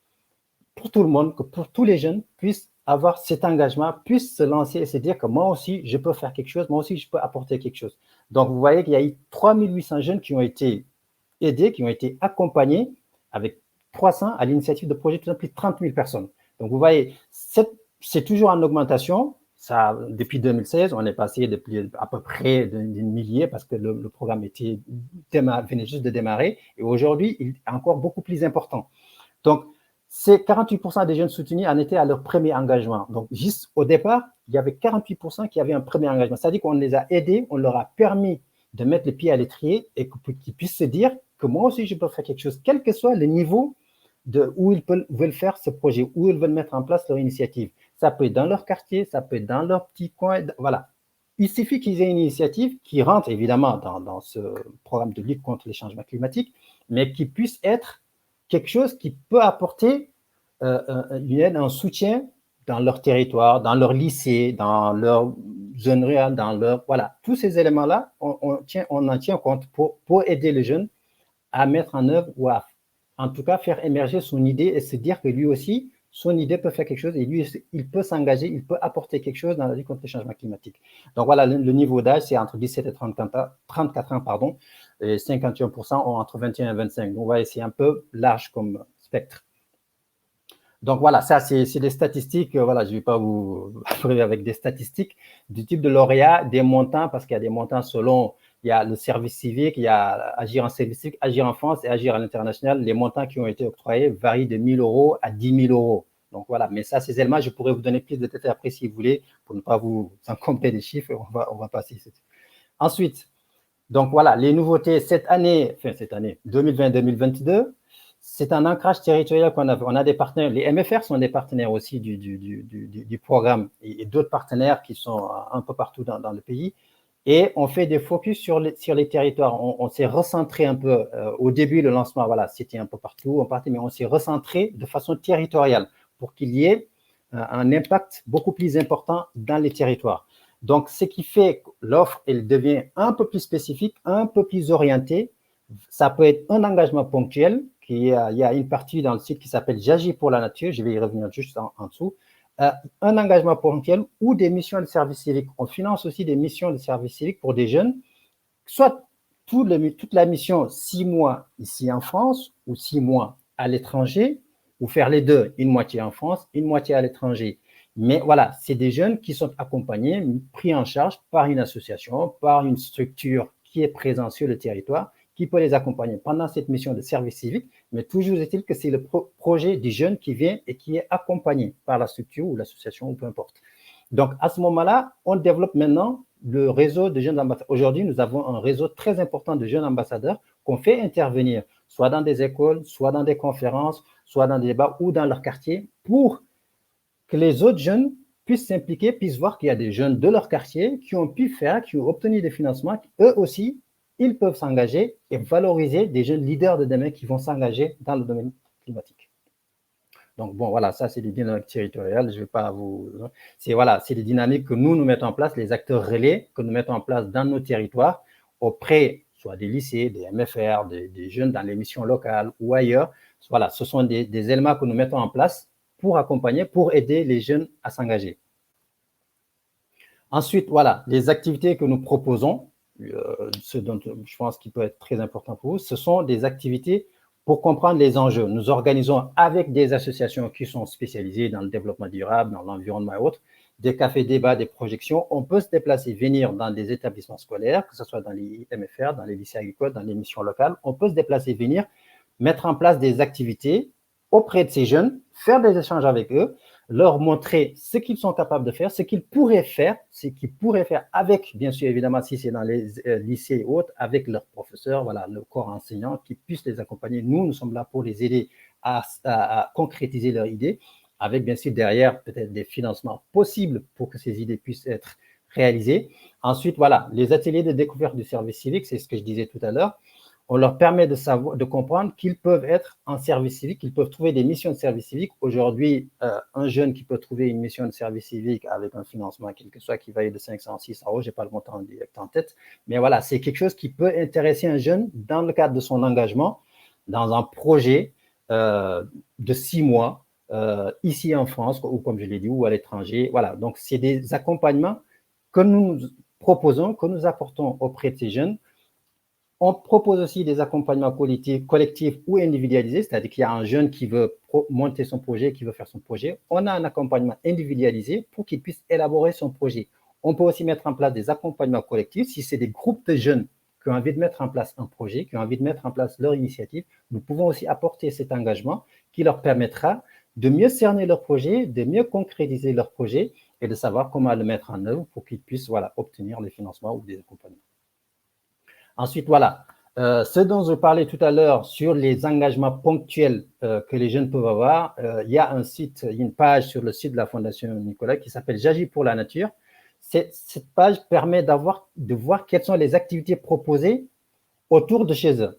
pour tout le monde, que pour tous les jeunes puissent avoir cet engagement, puissent se lancer et se dire que moi aussi, je peux faire quelque chose, moi aussi, je peux apporter quelque chose. Donc, vous voyez qu'il y a eu 3800 jeunes qui ont été aidés, qui ont été accompagnés avec 300 à l'initiative de projets, plus de 30 000 personnes. Donc, vous voyez, c'est toujours en augmentation. Ça, depuis 2016, on est passé depuis à peu près d'une millier parce que le programme venait juste de démarrer. Et aujourd'hui, il est encore beaucoup plus important. Donc, ces 48% des jeunes soutenus en étaient à leur premier engagement. Donc, juste au départ, il y avait 48% qui avaient un premier engagement. C'est-à-dire qu'on les a aidés, on leur a permis de mettre le pied à l'étrier et qu'ils puissent se dire que moi aussi, je peux faire quelque chose, quel que soit le niveau où ils veulent faire ce projet, où ils veulent mettre en place leur initiative. Ça peut être dans leur quartier, ça peut être dans leur petit coin, voilà. Il suffit qu'ils aient une initiative qui rentre évidemment dans ce programme de lutte contre les changements climatiques, mais qui puisse être quelque chose qui peut apporter une aide, un soutien dans leur territoire, dans leur lycée, dans leur zone rurale, voilà. Tous ces éléments-là, on en tient compte pour aider les jeunes à mettre en œuvre ou à, en tout cas, faire émerger son idée et se dire que lui aussi, son idée peut faire quelque chose et lui, il peut s'engager, il peut apporter quelque chose dans la lutte contre les changements climatiques. Donc voilà, le niveau d'âge, c'est entre 17 et 34 ans, pardon, et 51% ont entre 21 et 25. Donc vous voyez, c'est un peu large comme spectre. Donc voilà, ça c'est des statistiques, voilà, je ne vais pas vous affoler avec des statistiques du type de lauréat, des montants, parce qu'il y a des montants selon, il y a le service civique, il y a agir en service civique, agir en France et agir à l'international. Les montants qui ont été octroyés varient de 1 000 euros à 10 000 euros. Donc voilà, mais ça, ces éléments, je pourrais vous donner plus de détails après si vous voulez, pour ne pas vous encombrer des chiffres, on va passer. Ensuite, donc voilà, les nouveautés cette année, 2020-2022, c'est un ancrage territorial qu'on a. On a des partenaires, les MFR sont des partenaires aussi du programme et d'autres partenaires qui sont un peu partout dans le pays. Et on fait des focus sur les territoires. On s'est recentré un peu. Au début, le lancement, voilà, c'était un peu partout, mais on s'est recentré de façon territoriale pour qu'il y ait un impact beaucoup plus important dans les territoires. Donc, ce qui fait que l'offre, elle devient un peu plus spécifique, un peu plus orientée. Ça peut être un engagement ponctuel. Il y a une partie dans le site qui s'appelle « J'agis pour la nature ». Je vais y revenir juste en dessous. Un engagement ponctuel ou des missions de service civique. On finance aussi des missions de service civique pour des jeunes, soit toute la mission 6 mois ici en France ou 6 mois à l'étranger, ou faire les deux, une moitié en France, une moitié à l'étranger. Mais voilà, c'est des jeunes qui sont accompagnés, pris en charge par une association, par une structure qui est présente sur le territoire, qui peut les accompagner pendant cette mission de service civique, mais toujours est-il que c'est le projet du jeune qui vient et qui est accompagné par la structure ou l'association ou peu importe. Donc, à ce moment-là, on développe maintenant le réseau de jeunes ambassadeurs. Aujourd'hui, nous avons un réseau très important de jeunes ambassadeurs qu'on fait intervenir, soit dans des écoles, soit dans des conférences, soit dans des débats ou dans leur quartier, pour que les autres jeunes puissent s'impliquer, puissent voir qu'il y a des jeunes de leur quartier qui ont pu faire, qui ont obtenu des financements, eux aussi, ils peuvent s'engager et valoriser des jeunes leaders de demain qui vont s'engager dans le domaine climatique. Donc, bon, voilà, ça, c'est des dynamiques territoriales. Je ne vais pas vous... C'est des dynamiques que nous mettons en place, les acteurs relais que nous mettons en place dans nos territoires auprès, soit des lycées, des MFR, des jeunes dans les missions locales ou ailleurs. Voilà, ce sont des éléments que nous mettons en place pour accompagner, pour aider les jeunes à s'engager. Ensuite, voilà, les activités que nous proposons, ce dont je pense qu'il peut être très important pour vous, ce sont des activités pour comprendre les enjeux. Nous organisons avec des associations qui sont spécialisées dans le développement durable, dans l'environnement et autres, des cafés-débats, des projections. On peut se déplacer, venir dans des établissements scolaires, que ce soit dans les MFR, dans les lycées agricoles, dans les missions locales. On peut se déplacer, venir, mettre en place des activités auprès de ces jeunes, faire des échanges avec eux, leur montrer ce qu'ils sont capables de faire, ce qu'ils pourraient faire avec, bien sûr, évidemment, si c'est dans les lycées et autres, avec leurs professeurs, voilà, le corps enseignant qui puisse les accompagner. Nous sommes là pour les aider à concrétiser leurs idées, avec, bien sûr, derrière, peut-être des financements possibles pour que ces idées puissent être réalisées. Ensuite, voilà, les ateliers de découverte du service civique, c'est ce que je disais tout à l'heure. On leur permet de comprendre qu'ils peuvent être en service civique, qu'ils peuvent trouver des missions de service civique. Aujourd'hui, un jeune qui peut trouver une mission de service civique avec un financement, quel que soit, qui va être de 500, 600 euros, je n'ai pas le montant direct en tête, mais voilà, c'est quelque chose qui peut intéresser un jeune dans le cadre de son engagement, dans un projet de 6 mois, ici en France, ou comme je l'ai dit, ou à l'étranger. Voilà, donc c'est des accompagnements que nous proposons, que nous apportons auprès de ces jeunes. On propose aussi des accompagnements collectifs ou individualisés, c'est-à-dire qu'il y a un jeune qui veut monter son projet, qui veut faire son projet. On a un accompagnement individualisé pour qu'il puisse élaborer son projet. On peut aussi mettre en place des accompagnements collectifs. Si c'est des groupes de jeunes qui ont envie de mettre en place un projet, qui ont envie de mettre en place leur initiative, nous pouvons aussi apporter cet engagement qui leur permettra de mieux cerner leur projet, de mieux concrétiser leur projet et de savoir comment le mettre en œuvre pour qu'ils puissent obtenir les financements ou des accompagnements. Ensuite, voilà, ce dont je parlais tout à l'heure sur les engagements ponctuels que les jeunes peuvent avoir, il y a un site, une page sur le site de la Fondation Nicolas qui s'appelle J'agis pour la nature. Cette page permet de voir quelles sont les activités proposées autour de chez eux.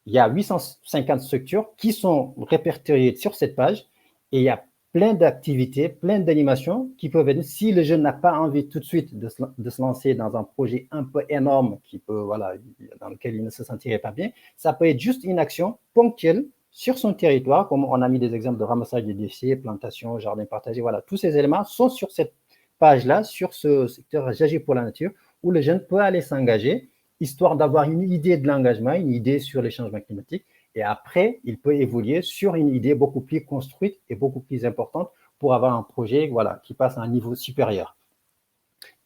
Il y a 850 structures qui sont répertoriées sur cette page et il y a plein d'activités, plein d'animations qui peuvent être, si le jeune n'a pas envie tout de suite de se lancer dans un projet un peu énorme dans lequel il ne se sentirait pas bien, ça peut être juste une action ponctuelle sur son territoire, comme on a mis des exemples de ramassage de déchets, plantation, jardin partagé, voilà, tous ces éléments sont sur cette page-là, sur ce secteur J'agis pour la nature, où le jeune peut aller s'engager, histoire d'avoir une idée de l'engagement, une idée sur les changements climatiques. Et après, il peut évoluer sur une idée beaucoup plus construite et beaucoup plus importante pour avoir un projet qui passe à un niveau supérieur.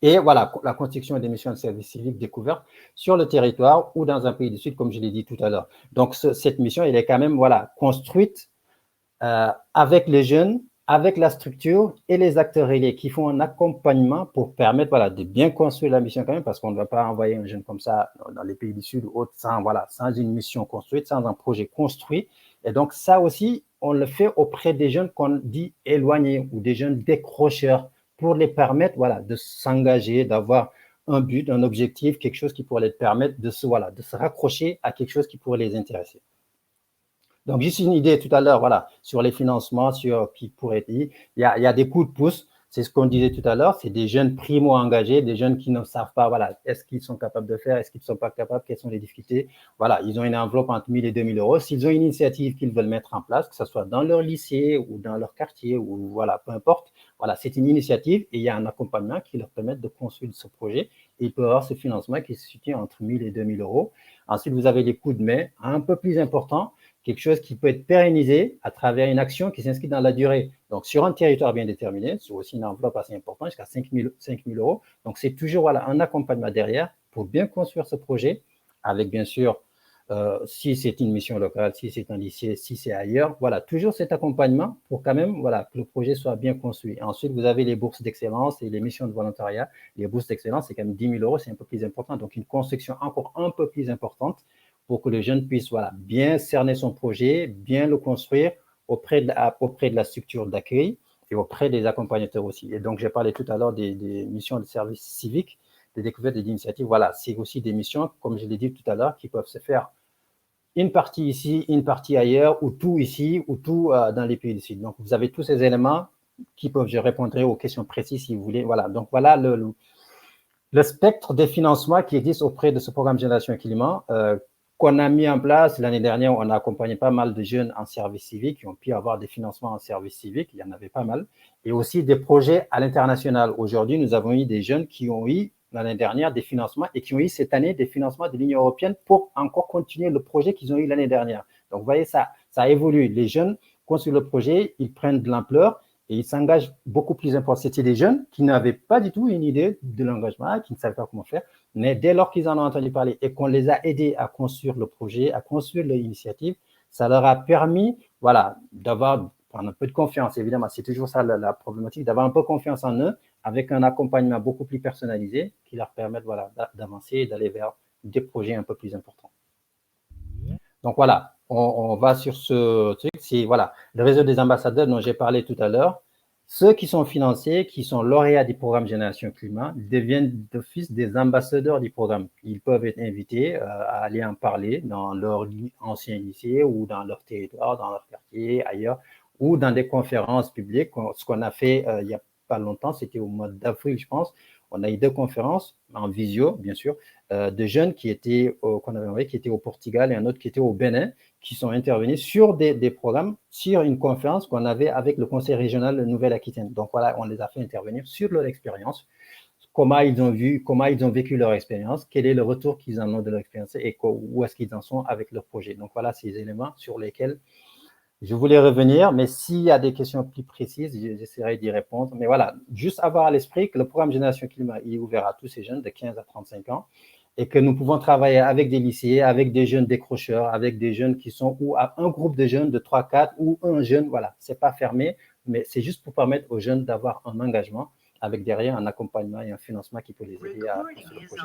Et voilà, la construction des missions de service civique découvertes sur le territoire ou dans un pays du Sud, comme je l'ai dit tout à l'heure. Donc, cette mission, elle est quand même construite avec les jeunes, avec la structure et les acteurs relais qui font un accompagnement pour permettre de bien construire la mission quand même, parce qu'on ne va pas envoyer un jeune comme ça dans les pays du Sud ou autres sans une mission construite, sans un projet construit. Et donc, ça aussi, on le fait auprès des jeunes qu'on dit éloignés ou des jeunes décrocheurs pour les permettre de s'engager, d'avoir un but, un objectif, quelque chose qui pourrait les permettre de se raccrocher à quelque chose qui pourrait les intéresser. Donc, juste une idée tout à l'heure, sur les financements, sur qui pourrait être dit. Il y a des coups de pouce, c'est ce qu'on disait tout à l'heure, c'est des jeunes primo-engagés, des jeunes qui ne savent pas, est-ce qu'ils sont capables de faire, est-ce qu'ils ne sont pas capables, quelles sont les difficultés. Voilà, ils ont une enveloppe entre 1 000 et 2 000 euros. S'ils ont une initiative qu'ils veulent mettre en place, que ce soit dans leur lycée ou dans leur quartier, ou peu importe, c'est une initiative et il y a un accompagnement qui leur permet de construire ce projet. Et ils peuvent avoir ce financement qui se situe entre 1 000 et 2 000 euros. Ensuite, vous avez les coups de main un peu plus importants, quelque chose qui peut être pérennisé à travers une action qui s'inscrit dans la durée. Donc, sur un territoire bien déterminé, c'est aussi une enveloppe assez importante, jusqu'à 5 000 €. Donc, c'est toujours voilà, un accompagnement derrière pour bien construire ce projet, avec bien sûr, si c'est une mission locale, si c'est un lycée, si c'est ailleurs, voilà, toujours cet accompagnement pour quand même voilà, que le projet soit bien construit. Ensuite, vous avez les bourses d'excellence et les missions de volontariat. Les bourses d'excellence, c'est quand même 10 000 €, c'est un peu plus important. Donc, une construction encore un peu plus importante pour que le jeune puisse voilà, bien cerner son projet, bien le construire auprès de la structure d'accueil et auprès des accompagnateurs aussi. Et donc, j'ai parlé tout à l'heure des missions de service civique, des découvertes et d'initiatives. Voilà, c'est aussi des missions, comme je l'ai dit tout à l'heure, qui peuvent se faire une partie ici, une partie ailleurs, ou tout ici, ou tout dans les pays du Sud. Donc, vous avez tous ces éléments qui peuvent, je répondrai aux questions précises si vous voulez. Voilà, donc voilà le spectre des financements qui existent auprès de ce programme Génération Climat qu'on a mis en place. L'année dernière, on a accompagné pas mal de jeunes en service civique qui ont pu avoir des financements en service civique. Il y en avait pas mal. Et aussi des projets à l'international. Aujourd'hui, nous avons eu des jeunes qui ont eu l'année dernière des financements et qui ont eu cette année des financements de l'Union européenne pour encore continuer le projet qu'ils ont eu l'année dernière. Donc, vous voyez, ça évolue. Les jeunes construisent le projet, ils prennent de l'ampleur et ils s'engagent beaucoup plus important. C'était des jeunes qui n'avaient pas du tout une idée de l'engagement, qui ne savaient pas comment faire. Mais dès lors qu'ils en ont entendu parler et qu'on les a aidés à construire le projet, à construire l'initiative, ça leur a permis, voilà, d'avoir un peu de confiance. Évidemment, c'est toujours ça la problématique, d'avoir un peu confiance en eux, avec un accompagnement beaucoup plus personnalisé qui leur permette voilà, d'avancer et d'aller vers des projets un peu plus importants. Donc voilà, on va sur ce truc. C'est voilà, le réseau des ambassadeurs dont j'ai parlé tout à l'heure. Ceux qui sont financés, qui sont lauréats du programme Génération Climat, deviennent d'office des ambassadeurs du programme. Ils peuvent être invités à aller en parler dans leur ancien lycée ou dans leur territoire, dans leur quartier, ailleurs, ou dans des conférences publiques. Ce qu'on a fait il n'y a pas longtemps, c'était au mois d'avril, je pense. On a eu 2 conférences en visio, bien sûr, de jeunes qui étaient qu'on avait envoyés, qui étaient au Portugal et un autre qui était au Bénin, qui sont intervenus sur des programmes, sur une conférence qu'on avait avec le Conseil régional de Nouvelle-Aquitaine. Donc voilà, on les a fait intervenir sur leur expérience, comment ils ont vécu leur expérience, quel est le retour qu'ils en ont de leur expérience et où est-ce qu'ils en sont avec leur projet. Donc voilà ces éléments sur lesquels je voulais revenir, mais s'il y a des questions plus précises, j'essaierai d'y répondre. Mais voilà, juste avoir à l'esprit que le programme Génération Climat est ouvert à tous ces jeunes de 15 à 35 ans et que nous pouvons travailler avec des lycéens, avec des jeunes décrocheurs, avec des jeunes qui sont ou à un groupe de jeunes de 3, 4 ou un jeune. Voilà, ce n'est pas fermé, mais c'est juste pour permettre aux jeunes d'avoir un engagement avec derrière un accompagnement et un financement qui peut les aider à construire le projet.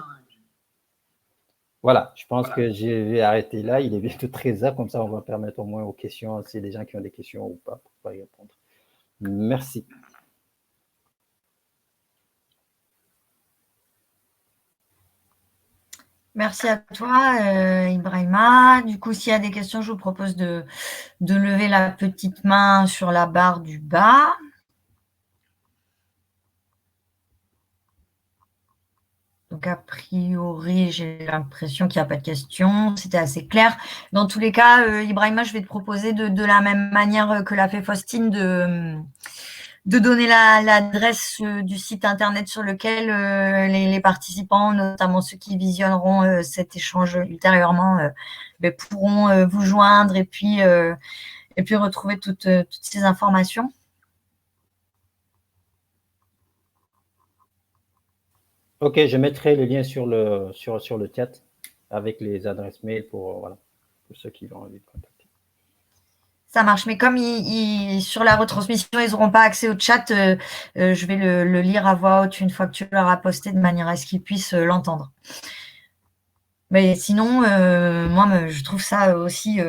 Voilà, je pense que je vais arrêter là. Il est bientôt 13h, comme ça on va permettre au moins aux questions, s'il y a des gens qui ont des questions ou pas, pour pouvoir y répondre. Merci. Merci à toi, Ibrahima. Du coup, s'il y a des questions, je vous propose de lever la petite main sur la barre du bas. Donc, a priori, j'ai l'impression qu'il n'y a pas de questions. C'était assez clair. Dans tous les cas, Ibrahima, je vais te proposer de la même manière que l'a fait Faustine de donner l'adresse du site internet sur lequel les participants, notamment ceux qui visionneront cet échange ultérieurement, pourront vous joindre et puis retrouver toutes ces informations. Ok, je mettrai le lien sur le chat avec les adresses mail pour ceux qui ont envie de contacter. Ça marche, mais comme sur la retransmission, ils n'auront pas accès au chat, je vais le lire à voix haute une fois que tu l'auras posté de manière à ce qu'ils puissent l'entendre. Mais sinon, moi, je trouve ça aussi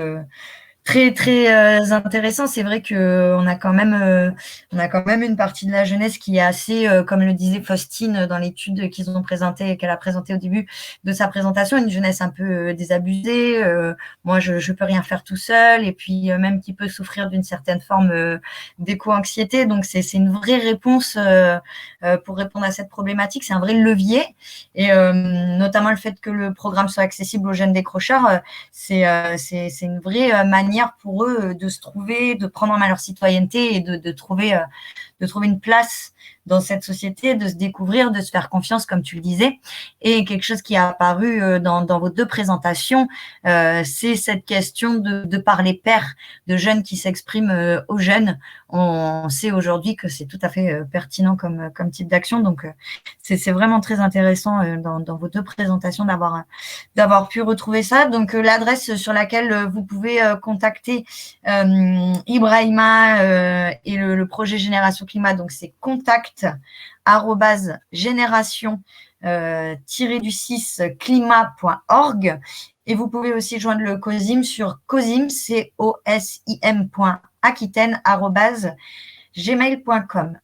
très, très intéressant. C'est vrai qu'on a quand même une partie de la jeunesse qui est assez, comme le disait Faustine dans l'étude qu'ils ont présentée, qu'elle a présentée au début de sa présentation, une jeunesse un peu désabusée. Moi, je peux rien faire tout seul, et puis même qui peut souffrir d'une certaine forme d'éco-anxiété. Donc, c'est une vraie réponse pour répondre à cette problématique. C'est un vrai levier, et notamment le fait que le programme soit accessible aux jeunes décrocheurs, c'est une vraie manière pour eux de se trouver, de prendre en main leur citoyenneté et de trouver trouver une place dans cette société, de se découvrir, de se faire confiance, comme tu le disais. Et quelque chose qui a apparu dans vos deux présentations, c'est cette question de par les pairs, de jeunes qui s'expriment aux jeunes. On sait aujourd'hui que c'est tout à fait pertinent comme type d'action. Donc, c'est vraiment très intéressant dans vos deux présentations d'avoir pu retrouver ça. Donc, l'adresse sur laquelle vous pouvez contacter Ibrahima et le projet Génération Climat, donc c'est contact@génération-climat.org. Et vous pouvez aussi joindre le COSIM sur cosim, cosim.aquitaine@gmail.com.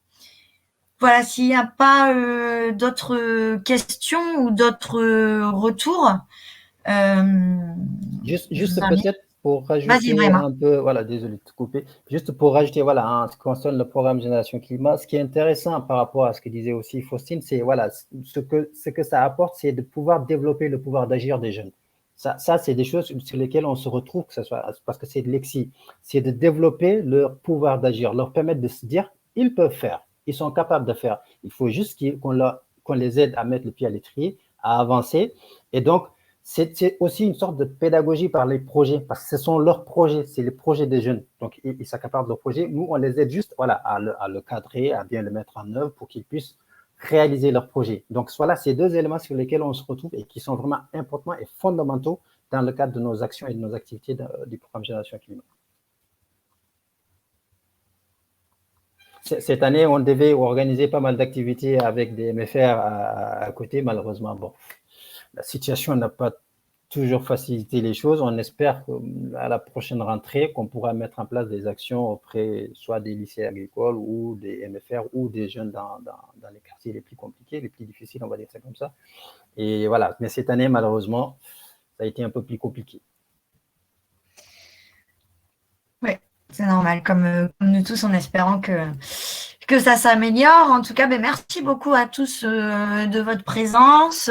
Voilà, s'il n'y a pas d'autres questions ou d'autres retours. Juste peut-être pour rajouter un peu, voilà, désolé de te couper, juste pour rajouter, voilà, en ce qui concerne le programme Génération Climat, ce qui est intéressant par rapport à ce que disait aussi Faustine, c'est, voilà, ce que ça apporte, c'est de pouvoir développer le pouvoir d'agir des jeunes. Ça, c'est des choses sur lesquelles on se retrouve, que ce soit parce que c'est de l'exi, c'est de développer leur pouvoir d'agir, leur permettre de se dire, ils peuvent faire, ils sont capables de faire. Il faut juste qu'on les aide à mettre le pied à l'étrier, à avancer. Et donc, c'est aussi une sorte de pédagogie par les projets, parce que ce sont leurs projets, c'est les projets des jeunes. Donc, ils s'accaparent de leurs projets. Nous, on les aide juste, voilà, à le cadrer, à bien le mettre en œuvre pour qu'ils puissent réaliser leurs projets. Donc, voilà, ces deux éléments sur lesquels on se retrouve et qui sont vraiment importants et fondamentaux dans le cadre de nos actions et de nos activités du programme Génération Climat. Cette année, on devait organiser pas mal d'activités avec des MFR à côté. Malheureusement, bon, la situation n'a pas toujours facilité les choses. On espère qu'à la prochaine rentrée, qu'on pourra mettre en place des actions auprès soit des lycées agricoles ou des MFR ou des jeunes dans les quartiers les plus compliqués, les plus difficiles, on va dire ça comme ça. Et voilà, mais cette année, malheureusement, ça a été un peu plus compliqué. Oui, c'est normal, comme nous tous, en espérant que ça s'améliore. En tout cas, merci beaucoup à tous de votre présence.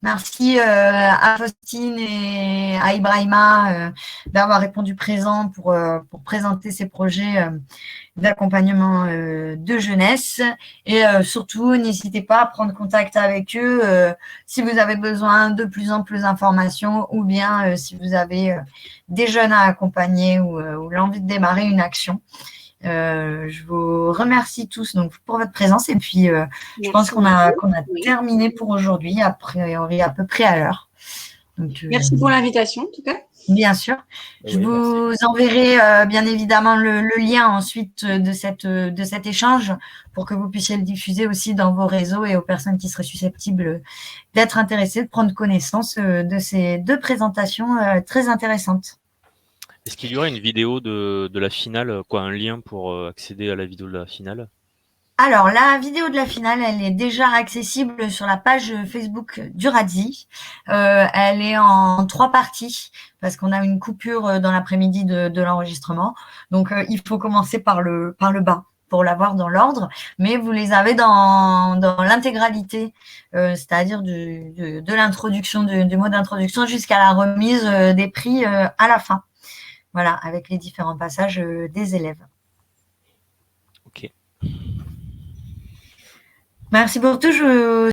Merci à Faustine et à Ibrahima d'avoir répondu présent pour présenter ces projets d'accompagnement de jeunesse. Et surtout, n'hésitez pas à prendre contact avec eux si vous avez besoin de plus en plus d'informations ou bien si vous avez des jeunes à accompagner ou l'envie de démarrer une action. Je vous remercie tous donc, pour votre présence et puis je pense qu'on a terminé pour aujourd'hui, a priori à peu près à l'heure. Merci pour l'invitation en tout cas. Bien sûr. Je vous enverrai bien évidemment le lien ensuite de cet échange pour que vous puissiez le diffuser aussi dans vos réseaux et aux personnes qui seraient susceptibles d'être intéressées, de prendre connaissance de ces deux présentations très intéressantes. Est-ce qu'il y aura une vidéo de la finale, un lien pour accéder à la vidéo de la finale? Alors, la vidéo de la finale, elle est déjà accessible sur la page Facebook du RADSI. Elle est en 3 parties parce qu'on a une coupure dans l'après-midi de l'enregistrement. Donc, il faut commencer par le bas pour l'avoir dans l'ordre, mais vous les avez dans l'intégralité, c'est-à-dire de l'introduction, du mot d'introduction jusqu'à la remise des prix à la fin. Voilà, avec les différents passages des élèves. Ok. Merci pour tout.